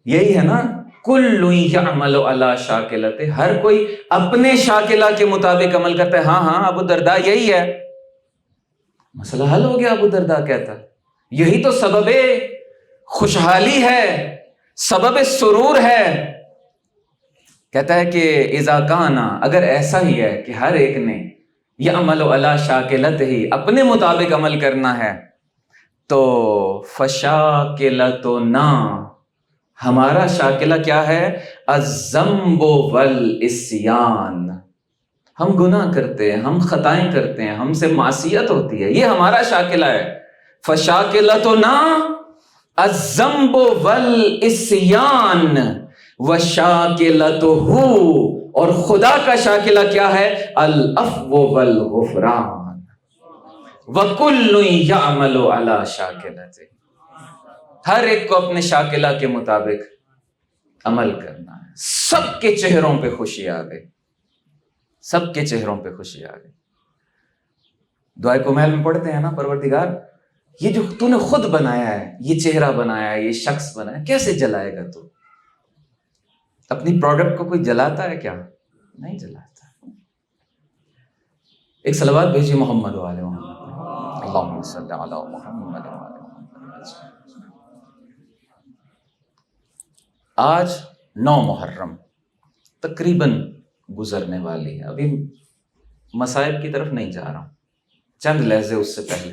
یہی ہے نا، کل یعمل علی شاکلۃ، ہر کوئی اپنے شاکلہ کے مطابق عمل کرتا ہے۔ ہاں ہاں ابو الدرداء یہی ہے۔ مسئلہ حل ہو گیا، ابو الدرداء کہتا ہے یہی تو سبب خوشحالی ہے، سبب سرور ہے۔ کہتا ہے کہ اذا کانا، اگر ایسا ہی ہے کہ ہر ایک نے یعمل علی شاکلتہ، اپنے مطابق عمل کرنا ہے، تو فشاکلتنا، ہمارا شاکلہ کیا ہے؟ الذنب والعصیان، ہم گناہ کرتے ہیں، ہم خطائیں کرتے ہیں، ہم سے معصیت ہوتی ہے، یہ ہمارا شاکلہ ہے۔ فشاکلتنا الذنب والعصیان وشاکلتہ، اور خدا کا شاکلہ کیا ہے؟ العفو والغفران۔ وَكُلٌّ يَعْمَلُ عَلَى شَاكِلَتِهِ، ہر ایک کو اپنے شاکلہ کے مطابق عمل کرنا ہے۔ سب کے چہروں پہ خوشی آ گئی، سب کے چہروں پہ خوشی آ گئی۔ دعائے کمیل میں پڑھتے ہیں نا، پروردگار یہ جو تو نے خود بنایا ہے، یہ چہرہ بنایا ہے، یہ شخص بنایا ہے، کیسے جلائے گا تو؟ اپنی پروڈکٹ کو کوئی جلاتا ہے کیا؟ نہیں جلاتا۔ ایک صلوات بھیجیے محمد وآلہ محمد، اللہم صلی علی محمد وآلہ محمد۔ آج 9 محرم تقریباً گزرنے والی ہے، ابھی مصائب کی طرف نہیں جا رہا ہوں، چند لہجے اس سے پہلے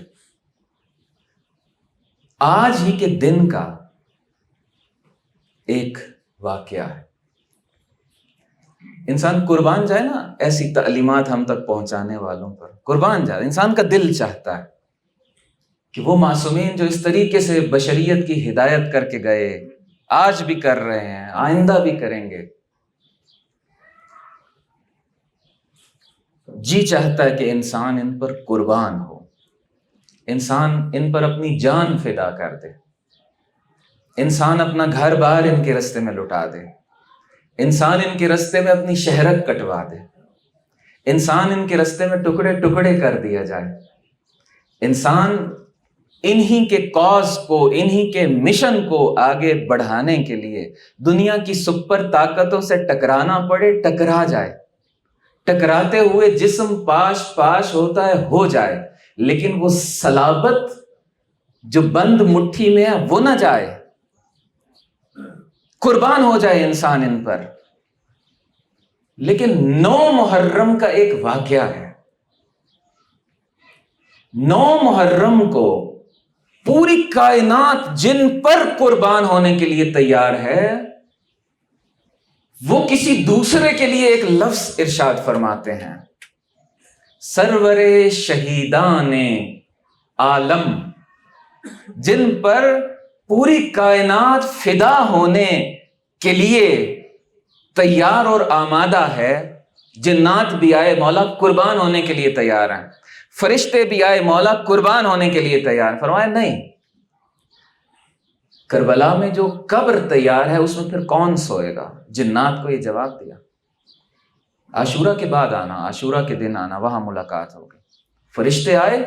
آج ہی کے دن کا ایک واقعہ ہے۔ انسان قربان جائے نا ایسی تعلیمات ہم تک پہنچانے والوں پر، قربان جائے، انسان کا دل چاہتا ہے کہ وہ معصومین جو اس طریقے سے بشریت کی ہدایت کر کے گئے، آج بھی کر رہے ہیں، آئندہ بھی کریں گے، جی چاہتا ہے کہ انسان ان پر قربان ہو، انسان ان پر اپنی جان فدا کر دے، انسان اپنا گھر بار ان کے رستے میں لٹا دے، انسان ان کے رستے میں اپنی شہرت کٹوا دے، انسان ان کے رستے میں ٹکڑے ٹکڑے کر دیا جائے، انسان انہی کے کاز کو، انہی کے مشن کو آگے بڑھانے کے لیے دنیا کی سپر طاقتوں سے ٹکرانا پڑے، ٹکرا جائے، ٹکراتے ہوئے جسم پاش پاش ہوتا ہے ہو جائے، لیکن وہ صلابت جو بند مٹھی میں ہے وہ نہ جائے، قربان ہو جائے انسان ان پر۔ لیکن 9 محرم کا ایک واقعہ ہے، 9 محرم کو پوری کائنات جن پر قربان ہونے کے لیے تیار ہے، وہ کسی دوسرے کے لیے ایک لفظ ارشاد فرماتے ہیں، سرور شہیدان عالم، جن پر پوری کائنات فدا ہونے کے لیے تیار اور آمادہ ہے۔ جنات بھی آئے مولا قربان ہونے کے لیے تیار ہیں، فرشتے بھی آئے مولا قربان ہونے کے لیے تیار۔ فرمایا نہیں، کربلا میں جو قبر تیار ہے اس میں پھر کون سوئے گا؟ جنات کو یہ جواب دیا، عاشورہ کے بعد آنا، عاشورہ کے دن آنا، وہاں ملاقات ہوگی۔ فرشتے آئے،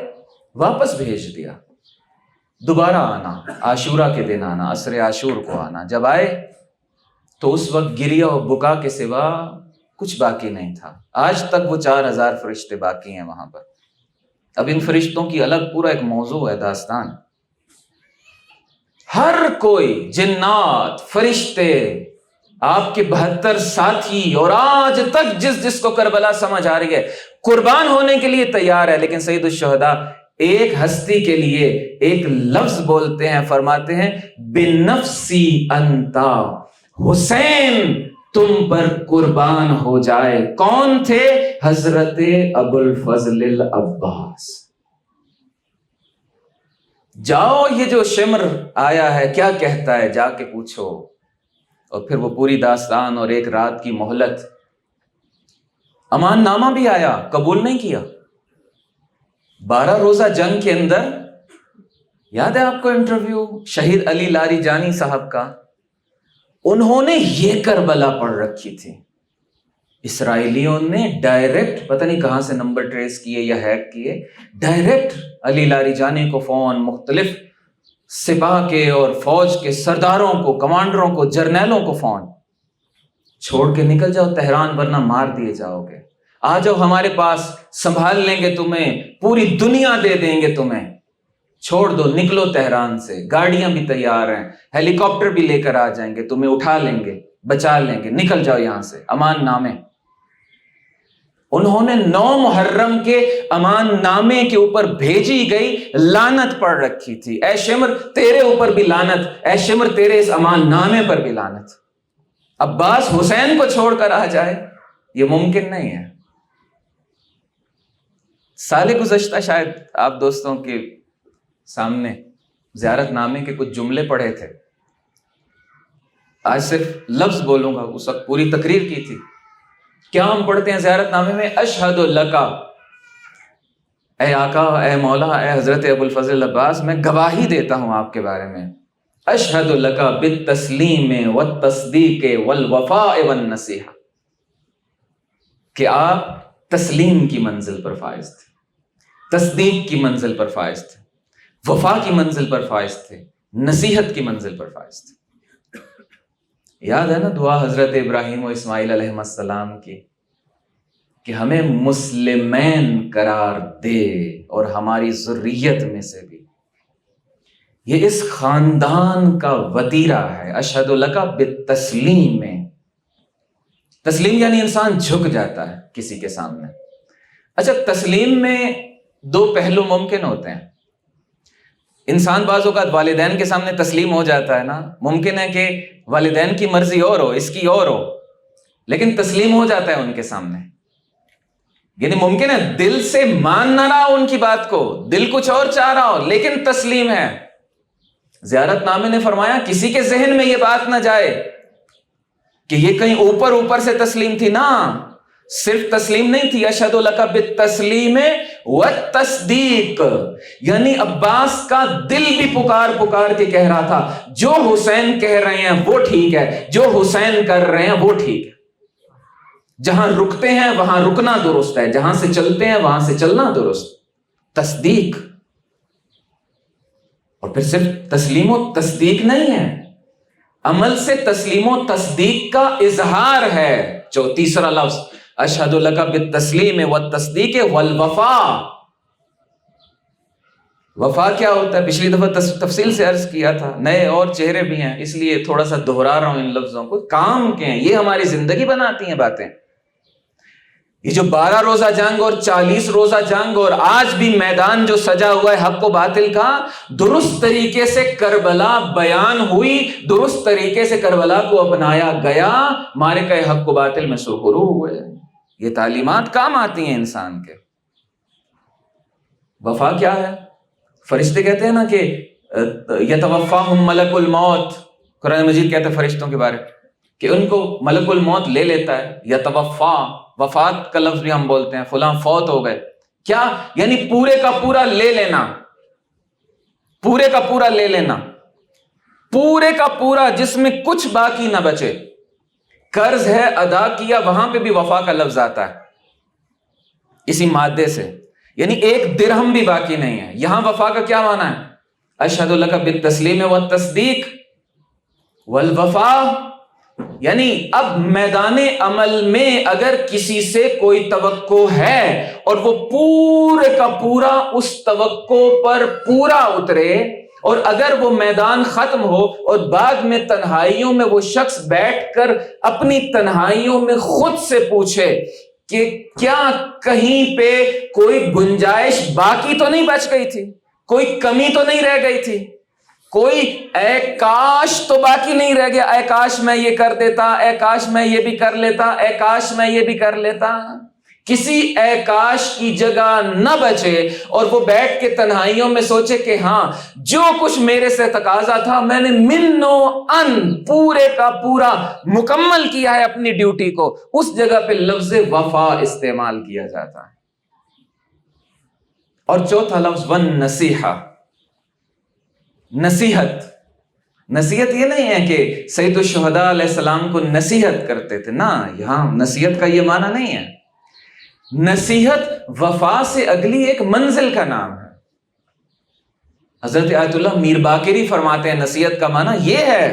واپس بھیج دیا، دوبارہ آنا، عاشورہ کے دن آنا، عصر عاشور کو آنا۔ جب آئے تو اس وقت گریہ و بکا کے سوا کچھ باقی نہیں تھا۔ آج تک وہ 4000 فرشتے باقی ہیں وہاں پر۔ اب ان فرشتوں کی الگ پورا ایک موضوع ہے، داستان۔ ہر کوئی، جنات، فرشتے، آپ کے 72 ساتھی، اور آج تک جس کو کربلا سمجھ آ رہی ہے قربان ہونے کے لیے تیار ہے۔ لیکن سید الشہداء ایک ہستی کے لیے ایک لفظ بولتے ہیں، فرماتے ہیں بنفسی انتا، حسین تم پر قربان ہو جائے۔ کون تھے؟ حضرت ابو الفضل العباس۔ جاؤ، یہ جو شمر آیا ہے کیا کہتا ہے، جا کے پوچھو۔ اور پھر وہ پوری داستان اور ایک رات کی مہلت۔ امان نامہ بھی آیا، قبول نہیں کیا۔ 12 روزہ جنگ کے اندر، یاد ہے آپ کو انٹرویو شہید علی لاری جانی صاحب کا؟ انہوں نے یہ کربلا پڑھ رکھی تھی۔ اسرائیلیوں نے ڈائریکٹ پتہ نہیں کہاں سے نمبر ٹریس کیے یا ہیک کیے، ڈائریکٹ علی لاری جانی کو فون، مختلف سپاہ کے اور فوج کے سرداروں کو، کمانڈروں کو، جرنیلوں کو فون، چھوڑ کے نکل جاؤ تہران ورنہ مار دیے جاؤ گے، آ جاؤ ہمارے پاس، سنبھال لیں گے تمہیں، پوری دنیا دے دیں گے تمہیں، چھوڑ دو، نکلو تہران سے۔ گاڑیاں بھی تیار ہیں، ہیلی کاپٹر بھی لے کر آ جائیں گے، تمہیں اٹھا لیں گے، بچا لیں گے، نکل جاؤ یہاں سے۔ امان نامے انہوں نے 9 محرم کے امان نامے کے اوپر بھیجی گئی لعنت پڑھ رکھی تھی، اے شمر تیرے اوپر بھی لعنت، اے شمر تیرے اس امان نامے پر بھی لعنت۔ عباس حسین کو چھوڑ کر آ جائے، یہ ممکن نہیں ہے۔ سال گزشتہ شاید آپ دوستوں کے سامنے زیارت نامے کے کچھ جملے پڑھے تھے، آج صرف لفظ بولوں گا، اس وقت پوری تقریر کی تھی۔ کیا ہم پڑھتے ہیں زیارت نامے میں؟ اشہد لکا، اے آقا، اے مولا، اے حضرت ابو الفضل عباس، میں گواہی دیتا ہوں آپ کے بارے میں، اشہد لکا بالتسلیم والتصدیق والوفاء والنصیحہ، کہ آپ تسلیم کی منزل پر فائز تھے، تصدیق کی منزل پر فائز تھے، وفا کی منزل پر فائز تھے، نصیحت کی منزل پر فائز تھے۔ یاد ہے نا دعا حضرت ابراہیم و اسماعیل علیہ السلام کی، کہ ہمیں مسلمین قرار دے اور ہماری ذریت میں سے بھی۔ یہ اس خاندان کا وتیرہ ہے، اشہد لکا بالتسلیم میں۔ تسلیم یعنی انسان جھک جاتا ہے کسی کے سامنے۔ اچھا، تسلیم میں 2 پہلو ممکن ہوتے ہیں۔ انسان بعض اوقات والدین کے سامنے تسلیم ہو جاتا ہے نا، ممکن ہے کہ والدین کی مرضی اور ہو، اس کی اور ہو، لیکن تسلیم ہو جاتا ہے ان کے سامنے۔ یعنی ممکن ہے دل سے مان نہ رہا ہو ان کی بات کو، دل کچھ اور چاہ رہا ہو، لیکن تسلیم ہے۔ زیارت نامے نے فرمایا کسی کے ذہن میں یہ بات نہ جائے کہ یہ کہیں اوپر سے تسلیم تھی، نہ، صرف تسلیم نہیں تھی، اشہد لکا بالتسلیم والتصدیق، یعنی عباس کا دل بھی پکار کے کہہ رہا تھا جو حسین کہہ رہے ہیں وہ ٹھیک ہے، جو حسین کر رہے ہیں وہ ٹھیک ہے، جہاں رکتے ہیں وہاں رکنا درست ہے، جہاں سے چلتے ہیں وہاں سے چلنا درست، تصدیق۔ اور پھر صرف تسلیم و تصدیق نہیں ہے، عمل سے تسلیم و تصدیق کا اظہار ہے۔ جو تیسرا لفظ اشہد لک بالتسلیم والتصدیق والوفا. وفا کیا ہوتا ہے پچھلی دفعہ تفصیل سے عرض کیا تھا، نئے اور چہرے بھی ہیں اس لیے تھوڑا سا دہرا رہا ہوں ان لفظوں کو. کام کے ہیں یہ، ہماری زندگی بناتی ہیں باتیں. یہ جو 12 روزہ جنگ اور 40 روزہ جنگ اور آج بھی میدان جو سجا ہوا ہے حق و باطل کا، درست طریقے سے کربلا بیان ہوئی، درست طریقے سے کربلا کو اپنایا گیا، معرکہ حق و باطل میں سرخرو ہوئے. یہ تعلیمات کام آتی ہیں انسان کے. وفا کیا ہے؟ فرشتے کہتے ہیں نا کہ یتوفاہم ملک الموت، قرآن مجید کہتا ہے فرشتوں کے بارے کہ ان کو ملک الموت لے لیتا ہے. یتوفا، وفات کا لفظ بھی ہم بولتے ہیں، فلاں فوت ہو گئے. کیا یعنی پورے کا پورا لے لینا، پورے کا پورا لے لینا، پورے کا پورا جس میں کچھ باقی نہ بچے. قرض ہے ادا کیا، وہاں پہ بھی وفا کا لفظ آتا ہے اسی مادے سے، یعنی ایک درہم بھی باقی نہیں ہے. یہاں وفا کا کیا معنی ہے؟ اشہد لک بالتسلیم والتصدیق والوفا. یعنی اب میدان عمل میں اگر کسی سے کوئی توقع ہے اور وہ پورے کا پورا اس توقع پر پورا اترے، اور اگر وہ میدان ختم ہو اور بعد میں تنہائیوں میں وہ شخص بیٹھ کر اپنی تنہائیوں میں خود سے پوچھے کہ کیا کہیں پہ کوئی گنجائش باقی تو نہیں بچ گئی تھی، کوئی کمی تو نہیں رہ گئی تھی، کوئی اے کاش تو باقی نہیں رہ گیا، اے کاش میں یہ کر دیتا، اے کاش میں یہ بھی کر لیتا، اے کاش میں یہ بھی کر لیتا. کسی اے کاش کی جگہ نہ بچے اور وہ بیٹھ کے تنہائیوں میں سوچے کہ ہاں جو کچھ میرے سے تقاضا تھا میں نے من و ان پورے کا پورا مکمل کیا ہے اپنی ڈیوٹی کو. اس جگہ پہ لفظ وفا استعمال کیا جاتا ہے. اور چوتھا لفظ ون نصیحہ، نصیحت. نصیحت یہ نہیں ہے کہ سید الشہداء علیہ السلام کو نصیحت کرتے تھے، نہ، یہاں نصیحت کا یہ معنی نہیں ہے. نصیحت وفا سے اگلی ایک منزل کا نام ہے. حضرت آیت اللہ میر باقری فرماتے ہیں نصیحت کا معنی یہ ہے،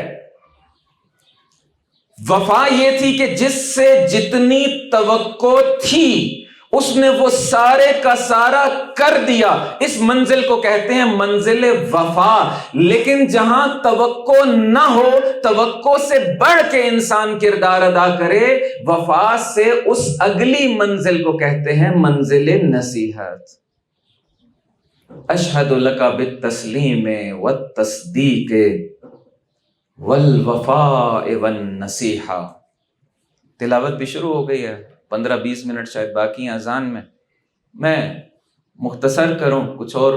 وفا یہ تھی کہ جس سے جتنی توقع تھی اس نے وہ سارے کا سارا کر دیا. اس منزل کو کہتے ہیں منزل وفا. لیکن جہاں توقع نہ ہو، توقع سے بڑھ کے انسان کردار ادا کرے، وفا سے اس اگلی منزل کو کہتے ہیں منزل نصیحت. اشہد لک بالتسلیم والتصدیق والوفاء والنصیحہ. تلاوت بھی شروع ہو گئی ہے، 15-20 منٹ شاید باقی ہیں اذان میں. میں مختصر کروں، کچھ اور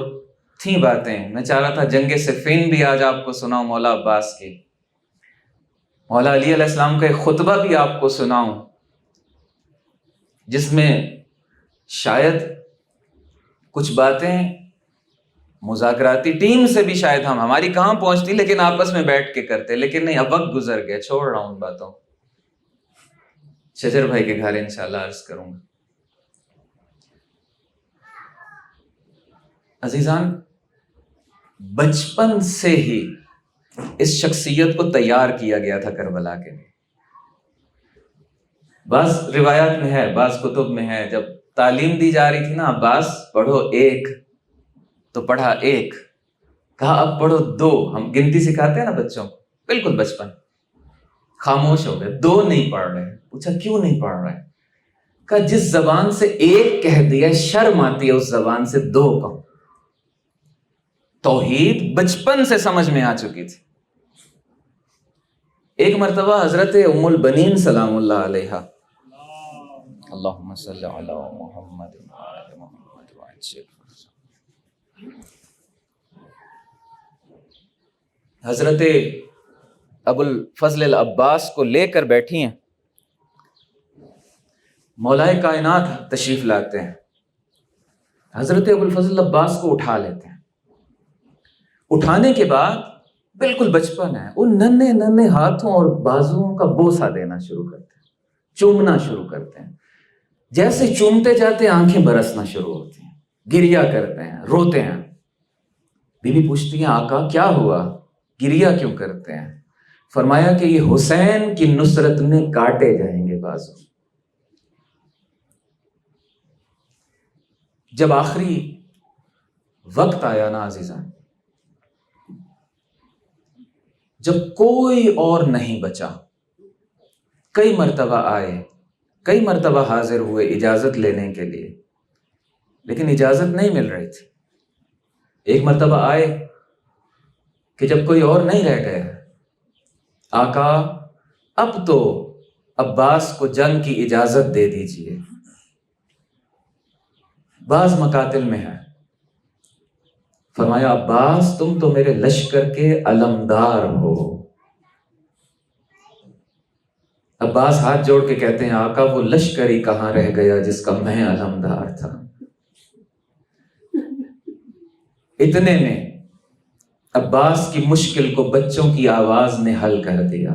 تھیں باتیں. میں چاہ رہا تھا جنگ صفین بھی آج آپ کو سناؤں، مولا عباس کی، مولا علی علیہ السلام کا ایک خطبہ بھی آپ کو سناؤں جس میں شاید کچھ باتیں مذاکراتی ٹیم سے بھی شاید ہماری کہاں پہنچتی، لیکن آپس میں بیٹھ کے کرتے. لیکن نہیں، اب وقت گزر گیا، چھوڑ رہا ہوں ان باتوں. شجر بھائی کے گھر انشاءاللہ عرض کروں گا. عزیزان، بچپن سے ہی اس شخصیت کو تیار کیا گیا تھا کربلا کے لیے. بعض روایات میں ہے، بعض کتب میں ہے، جب تعلیم دی جا رہی تھی نا، عباس پڑھو 1 تو پڑھا 1، کہا اب پڑھو 2. ہم گنتی سکھاتے ہیں نا بچوں کو، بالکل بچپن. خاموش ہو گئے، 2 نہیں پڑھ رہے. پوچھا کیوں نہیں پڑھ رہے؟ کہا جس زبان سے 1 کہہ دیا شرم آتی ہے اس زبان سے 2 کہو. توحید بچپن سے سمجھ میں آ چکی تھی. ایک مرتبہ حضرت ام البنین سلام اللہ علیہا، اللہم صلی علی محمد وعلی محمد حضرت ابو الفضل العباس کو لے کر بیٹھی ہیں. مولائے کائنات تشریف لاتے ہیں، حضرت ابو الفضل العباس کو اٹھا لیتے ہیں. اٹھانے کے بعد بالکل بچپن ہے، ان ننھے ننھے ہاتھوں اور بازوؤں کا بوسہ دینا شروع کرتے ہیں، چومنا شروع کرتے ہیں. جیسے چومتے جاتے آنکھیں برسنا شروع ہوتی ہیں، گریا کرتے ہیں، روتے ہیں. بی بی پوچھتی ہیں آقا کیا ہوا، گریا کیوں کرتے ہیں؟ فرمایا کہ یہ حسین کی نصرت میں کاٹے جائیں گے بازو. جب آخری وقت آیا نا عزیزان، جب کوئی اور نہیں بچا، کئی مرتبہ آئے، کئی مرتبہ حاضر ہوئے اجازت لینے کے لیے، لیکن اجازت نہیں مل رہی تھی۔ ایک مرتبہ آئے کہ جب کوئی اور نہیں رہ گئے، آقا اب تو عباس کو جنگ کی اجازت دے دیجئے۔ بعض مقاتل میں ہے، فرمایا عباس تم تو میرے لشکر کے علمدار ہو۔ عباس ہاتھ جوڑ کے کہتے ہیں آقا وہ لشکر ہی کہاں رہ گیا جس کا میں علمدار تھا۔ اتنے میں عباس کی مشکل کو بچوں کی آواز نے حل کر دیا،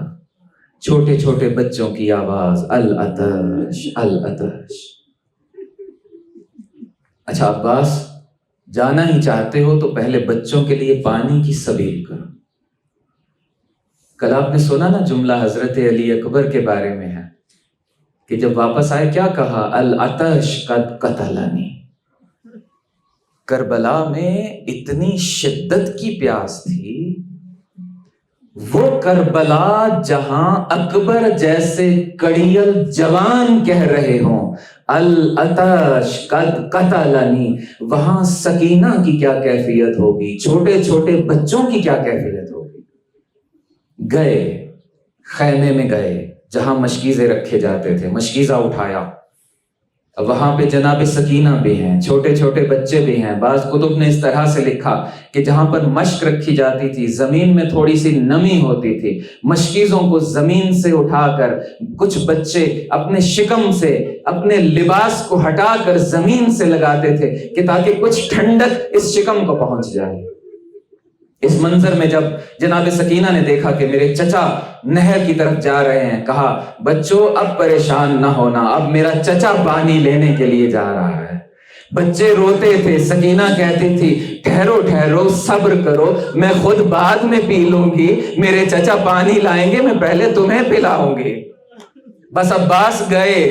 چھوٹے چھوٹے بچوں کی آواز، العطش العطش۔ اچھا عباس جانا ہی چاہتے ہو تو پہلے بچوں کے لیے پانی کی سبیل کرو۔ کل آپ نے سنا نا جملہ حضرت علی اکبر کے بارے میں ہے کہ جب واپس آئے کیا کہا، العطش قد قتلنی۔ کربلا میں اتنی شدت کی پیاس تھی، وہ کربلا جہاں اکبر جیسے کڑیل جوان کہہ رہے ہوں العطش قد قتلنی، وہاں سکینہ کی کیا کیفیت ہوگی، چھوٹے چھوٹے بچوں کی کیا کیفیت ہوگی۔ گئے خیمے میں، گئے جہاں مشکیزیں رکھے جاتے تھے، مشکیزہ اٹھایا، وہاں پہ جناب سکینہ بھی ہیں، چھوٹے چھوٹے بچے بھی ہیں۔ بعض کتب نے اس طرح سے لکھا کہ جہاں پر مشک رکھی جاتی تھی زمین میں تھوڑی سی نمی ہوتی تھی، مشکیزوں کو زمین سے اٹھا کر کچھ بچے اپنے شکم سے اپنے لباس کو ہٹا کر زمین سے لگاتے تھے کہ تاکہ کچھ ٹھنڈک اس شکم کو پہنچ جائے۔ اس منظر میں جب جناب سکینہ نے دیکھا کہ میرے چچا نہر کی طرف جا رہے ہیں، کہا بچوں اب پریشان نہ ہونا، اب میرا چچا پانی لینے کے لیے جا رہا ہے۔ بچے روتے تھے، سکینہ کہتی تھی ٹھہرو ٹھہرو صبر کرو، میں خود بعد میں پی لوں گی، میرے چچا پانی لائیں گے، میں پہلے تمہیں پلاؤں گی۔ بس عباس گئے۔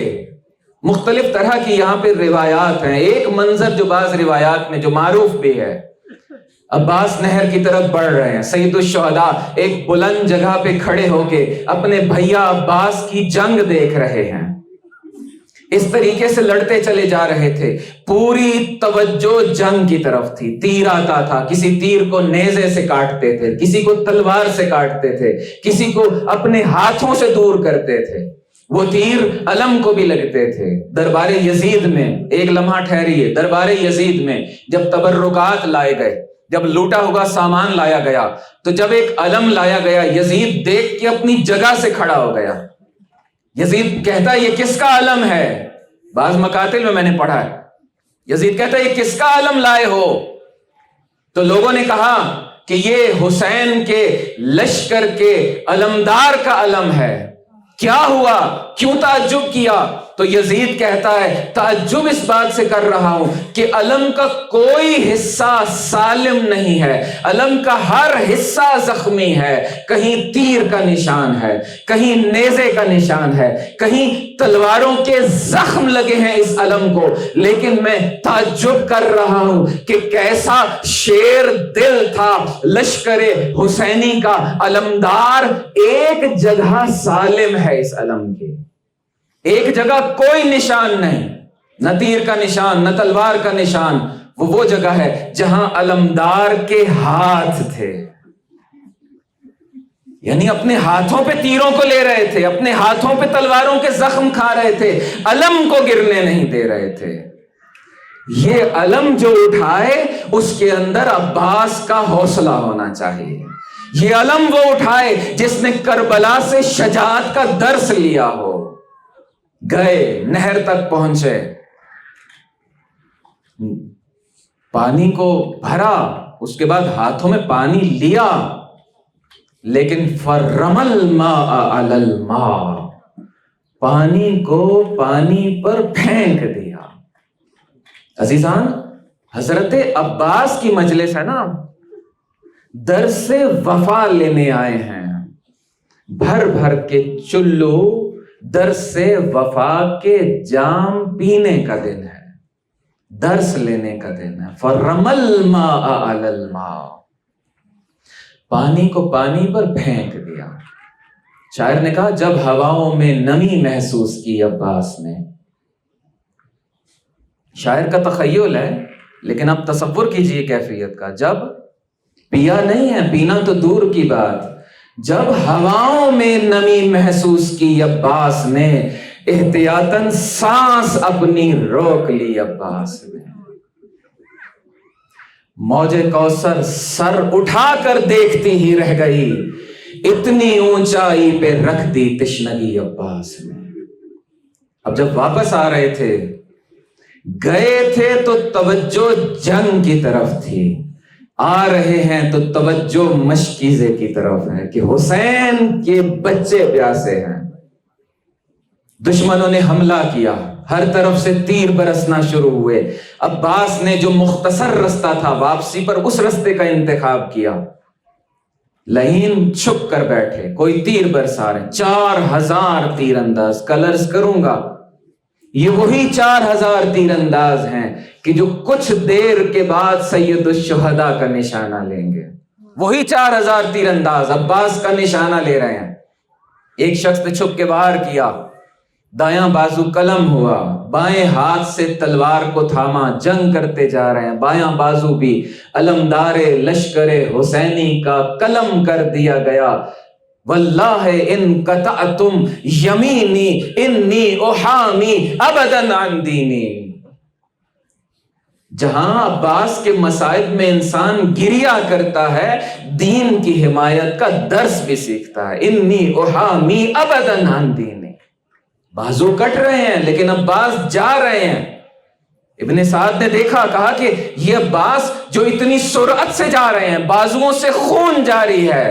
مختلف طرح کی یہاں پہ روایات ہیں۔ ایک منظر جو بعض روایات میں جو معروف بھی ہے، عباس نہر کی طرف بڑھ رہے ہیں، سید الشہداء ایک بلند جگہ پہ کھڑے ہو کے اپنے بھیا عباس کی جنگ دیکھ رہے ہیں۔ اس طریقے سے لڑتے چلے جا رہے تھے، پوری توجہ جنگ کی طرف تھی۔ تیر آتا تھا، کسی تیر کو نیزے سے کاٹتے تھے، کسی کو تلوار سے کاٹتے تھے، کسی کو اپنے ہاتھوں سے دور کرتے تھے۔ وہ تیر علم کو بھی لگتے تھے۔ دربار یزید میں، ایک لمحہ ٹھہریے، دربار یزید میں جب تبرکات لائے گئے، جب لوٹا ہوا سامان لایا گیا، تو جب ایک علم لایا گیا، یزید دیکھ کے اپنی جگہ سے کھڑا ہو گیا۔ یزید کہتا ہے یہ کس کا علم ہے؟ بعض مقاتل میں نے پڑھا ہے، یزید کہتا ہے یہ کس کا علم لائے ہو؟ تو لوگوں نے کہا کہ یہ حسین کے لشکر کے علمدار کا علم ہے۔ کیا ہوا؟ کیوں تعجب کیا؟ تو یزید کہتا ہے تعجب اس بات سے کر رہا ہوں کہ علم کا کوئی حصہ سالم نہیں ہے، علم کا ہر حصہ زخمی ہے۔ کہیں تیر کا نشان ہے، کہیں نیزے کا نشان ہے، کہیں تلواروں کے زخم لگے ہیں اس علم کو، لیکن میں تعجب کر رہا ہوں کہ کیسا شیر دل تھا لشکر حسینی کا علمدار۔ ایک جگہ سالم ہے اس علم کی، ایک جگہ کوئی نشان نہیں، نہ تیر کا نشان نہ تلوار کا نشان۔ وہ جگہ ہے جہاں علمدار کے ہاتھ تھے، یعنی اپنے ہاتھوں پہ تیروں کو لے رہے تھے، اپنے ہاتھوں پہ تلواروں کے زخم کھا رہے تھے، علم کو گرنے نہیں دے رہے تھے۔ یہ علم جو اٹھائے اس کے اندر عباس کا حوصلہ ہونا چاہیے۔ یہ علم وہ اٹھائے جس نے کربلا سے شجاعت کا درس لیا ہو۔ گئے نہر تک پہنچے، پانی کو بھرا، اس کے بعد ہاتھوں میں پانی لیا، لیکن فرمل الماء علی الماء، پانی کو پانی پر پھینک دیا۔ عزیزان، حضرت عباس کی مجلس ہے نا، درس وفا لینے آئے ہیں، بھر بھر کے چلو درس وفا کے جام پینے کا دن ہے۔ درس لینے کا دن ہے. فَرَمَى الْمَاءَ عَلَى الْمَاءِ، پانی کو پانی پر پھینک دیا. شاعر نے کہا جب ہواؤں میں نمی محسوس کی عباس نے. شاعر کا تخیل ہے لیکن اب تصور کیجئے کیفیت کا. جب پیا نہیں ہے، پینا تو دور کی بات، جب ہواؤں میں نمی محسوس کی عباس نے، احتیاطاً سانس اپنی روک لی عباس نے. موج کوثر سر اٹھا کر دیکھتی ہی رہ گئی، اتنی اونچائی پہ رکھ دی تشنگی عباس نے. اب جب واپس آ رہے تھے، گئے تھے تو توجہ جنگ کی طرف تھی، آ رہے ہیں تو توجہ مشکیزے کی طرف ہے کہ حسین کے بچے پیاسے ہیں. دشمنوں نے حملہ کیا، ہر طرف سے تیر برسنا شروع ہوئے. عباس نے جو مختصر رستہ تھا واپسی پر، اس رستے کا انتخاب کیا. لہین چھپ کر بیٹھے، کوئی تیر برسا رہے. 4000 تیر انداز، کلرز کروں گا، یہ وہی 4000 تیر انداز ہیں کہ جو کچھ دیر کے بعد سید الشہداء کا نشانہ لیں گے. وہی 4000 تیر انداز عباس کا نشانہ لے رہے ہیں. ایک شخص نے چھپ کے باہر کیا، دایاں بازو قلم ہوا، بائیں ہاتھ سے تلوار کو تھاما، جنگ کرتے جا رہے ہیں. بایاں بازو بھی علمدار لشکر حسینی کا قلم کر دیا گیا. واللہ ان قطعتم یمینی انی احامی ابدا عن دینی. جہاں عباس کے مصائب میں انسان گریا کرتا ہے، دین کی حمایت کا درس بھی سیکھتا ہے. انی احامی ابدا عن دینی. بازو کٹ رہے ہیں لیکن عباس جا رہے ہیں. ابن سعد نے دیکھا، کہا کہ یہ عباس جو اتنی سرعت سے جا رہے ہیں، بازوؤں سے خون جاری ہے،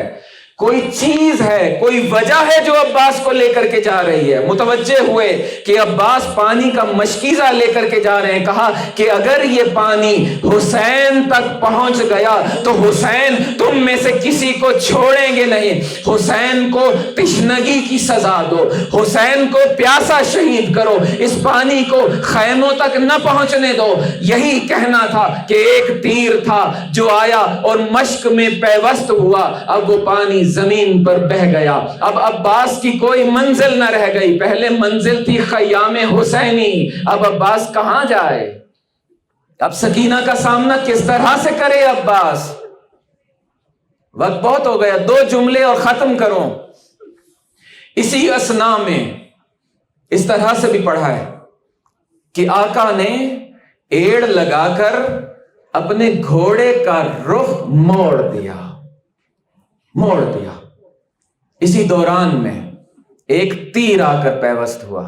کوئی چیز ہے، کوئی وجہ ہے جو عباس کو لے کر کے جا رہی ہے. متوجہ ہوئے کہ عباس پانی کا مشکیزہ لے کر کے جا رہے ہیں. کہا کہ اگر یہ پانی حسین تک پہنچ گیا تو حسین تم میں سے کسی کو چھوڑیں گے نہیں. حسین کو تشنگی کی سزا دو، حسین کو پیاسا شہید کرو، اس پانی کو خیموں تک نہ پہنچنے دو. یہی کہنا تھا کہ ایک تیر تھا جو آیا اور مشک میں پیوست ہوا، اب وہ پانی زمین پر بہ گیا. اب عباس کی کوئی منزل نہ رہ گئی. پہلے منزل تھی خیام حسینی، اب عباس کہاں جائے؟ اب سکینہ کا سامنا کس طرح سے کرے عباس؟ وقت بہت ہو گیا، 2 جملے اور ختم کروں. اسی اسنا میں اس طرح سے بھی پڑھا ہے کہ آقا نے ایڑ لگا کر اپنے گھوڑے کا رخ موڑ دیا. اسی دوران میں ایک تیر آ کر پیوست ہوا.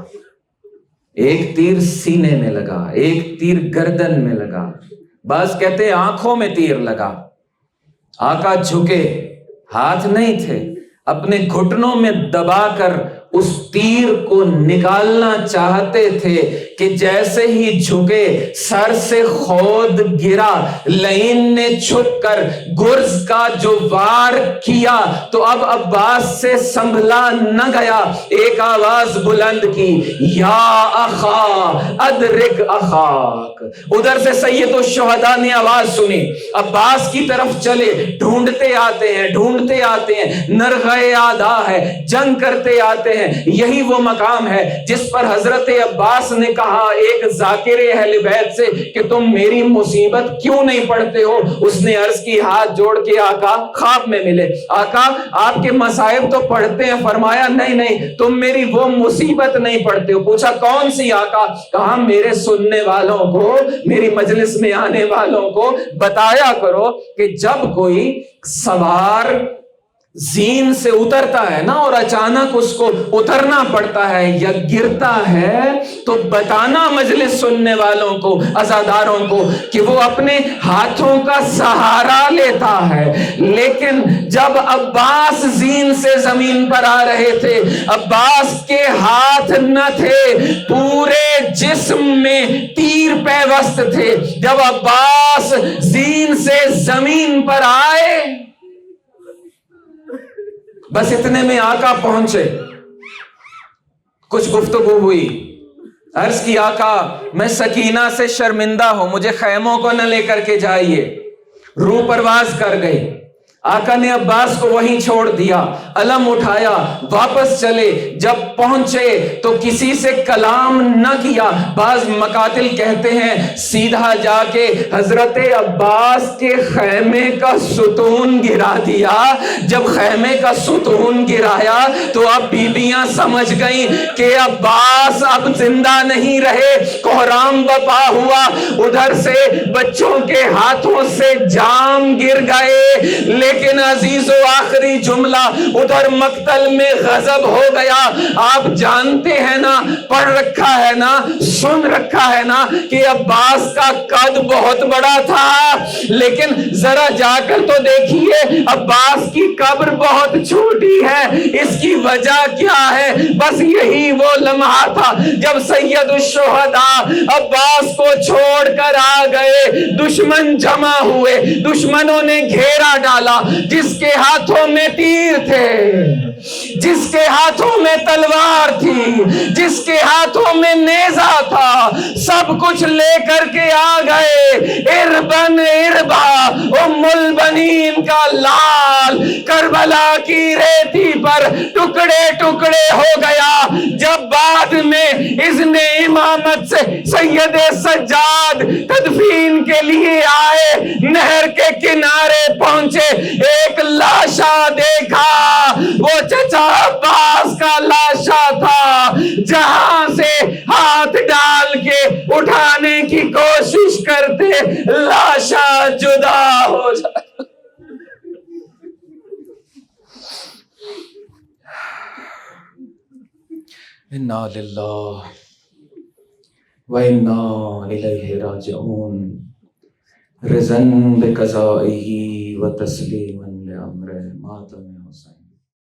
ایک تیر سینے میں لگا، ایک تیر گردن میں لگا، بعض کہتے ہیں آنکھوں میں تیر لگا. آقا جھکے، ہاتھ نہیں تھے، اپنے گھٹنوں میں دبا کر اس تیر کو نکالنا چاہتے تھے کہ جیسے ہی جھکے سر سے خود گرا. لعین نے چھپ کر گرز کا جو وار کیا تو اب عباس سے سنبھلا نہ گیا. ایک آواز بلند کی، یا اخا ادرک اخاک. ادھر سے سید الشہداء نے آواز سنی، عباس کی طرف چلے، ڈھونڈتے آتے ہیں، نرغہ آدھا ہے، جنگ کرتے آتے ہیں. یہی وہ مقام ہے جس پر حضرت عباس نے کہا ایک ذاکر اہل بیت سے کہ تم میری مصیبت کیوں نہیں پڑھتے ہو؟ اس نے عرض کی ہاتھ جوڑ کے، آقا خواب میں ملے، آقا آپ کے مصائب تو پڑھتے ہیں. فرمایا نہیں تم میری وہ مصیبت نہیں پڑھتے ہو. پوچھا کون سی آقا؟ کہا میرے سننے والوں کو، میری مجلس میں آنے والوں کو بتایا کرو کہ جب کوئی سوار زین سے اترتا ہے نا اور اچانک اس کو اترنا پڑتا ہے یا گرتا ہے تو بتانا مجلس سننے والوں کو، عزاداروں کو، کہ وہ اپنے ہاتھوں کا سہارا لیتا ہے. لیکن جب عباس زین سے زمین پر آ رہے تھے، عباس کے ہاتھ نہ تھے، پورے جسم میں تیر پیوست تھے. جب عباس زین سے زمین پر آئے، بس اتنے میں آقا پہنچے، کچھ گفتگو ہوئی، عرض کی آقا میں سکینہ سے شرمندہ ہوں، مجھے خیموں کو نہ لے کر کے جائیے۔ روح پرواز کر گئی، آقا نے عباس کو وہیں چھوڑ دیا، علم اٹھایا، واپس چلے۔ جب پہنچے تو کسی سے کلام نہ کیا۔ بعض مقاتل کہتے ہیں سیدھا جا کے حضرت عباس کے خیمے کا ستون گرا دیا۔ جب خیمے کا ستون گرایا تو اب بیویاں سمجھ گئیں کہ عباس اب زندہ نہیں رہے، کوہرام بپا ہوا۔ ادھر سے بچوں کے ہاتھوں سے جام گر گئے، لیکن عزیز و آخری جملہ، ادھر مقتل میں غضب ہو گیا۔ آپ جانتے ہیں نا، پڑھ رکھا ہے نا، سن رکھا ہے نا کہ عباس کا قد بہت بڑا تھا، لیکن ذرا جا کر تو دیکھیے عباس کی قبر بہت چھوٹی ہے۔ اس کی وجہ کیا ہے؟ بس یہی وہ لمحہ تھا جب سید الشہداء عباس کو چھوڑ کر آ گئے، دشمن جمع ہوئے، دشمنوں نے گھیرا ڈالا۔ جس کے ہاتھوں میں تیر تھے، جس کے ہاتھوں میں تلوار تھی، جس کے ہاتھوں میں نیزہ تھا، سب کچھ لے کر کے آ گئے۔ اربن اربا ام البنین کا لال کربلا کی ریتی پر ٹکڑے ٹکڑے ہو گیا۔ جب بعد میں اذن امامت سے سید سجاد تدفین کے لیے آئے، نہر کے کنارے پہنچے، ایک لاشا دیکھا، وہ چچا عباس کا لاشا تھا۔ جہاں سے ہاتھ ڈال کے اٹھانے کی کوشش کرتے، لاشا جدا ہو جائے۔ انا للہ و انا الیہ راجعون، رضا بقضائہ و تسلیما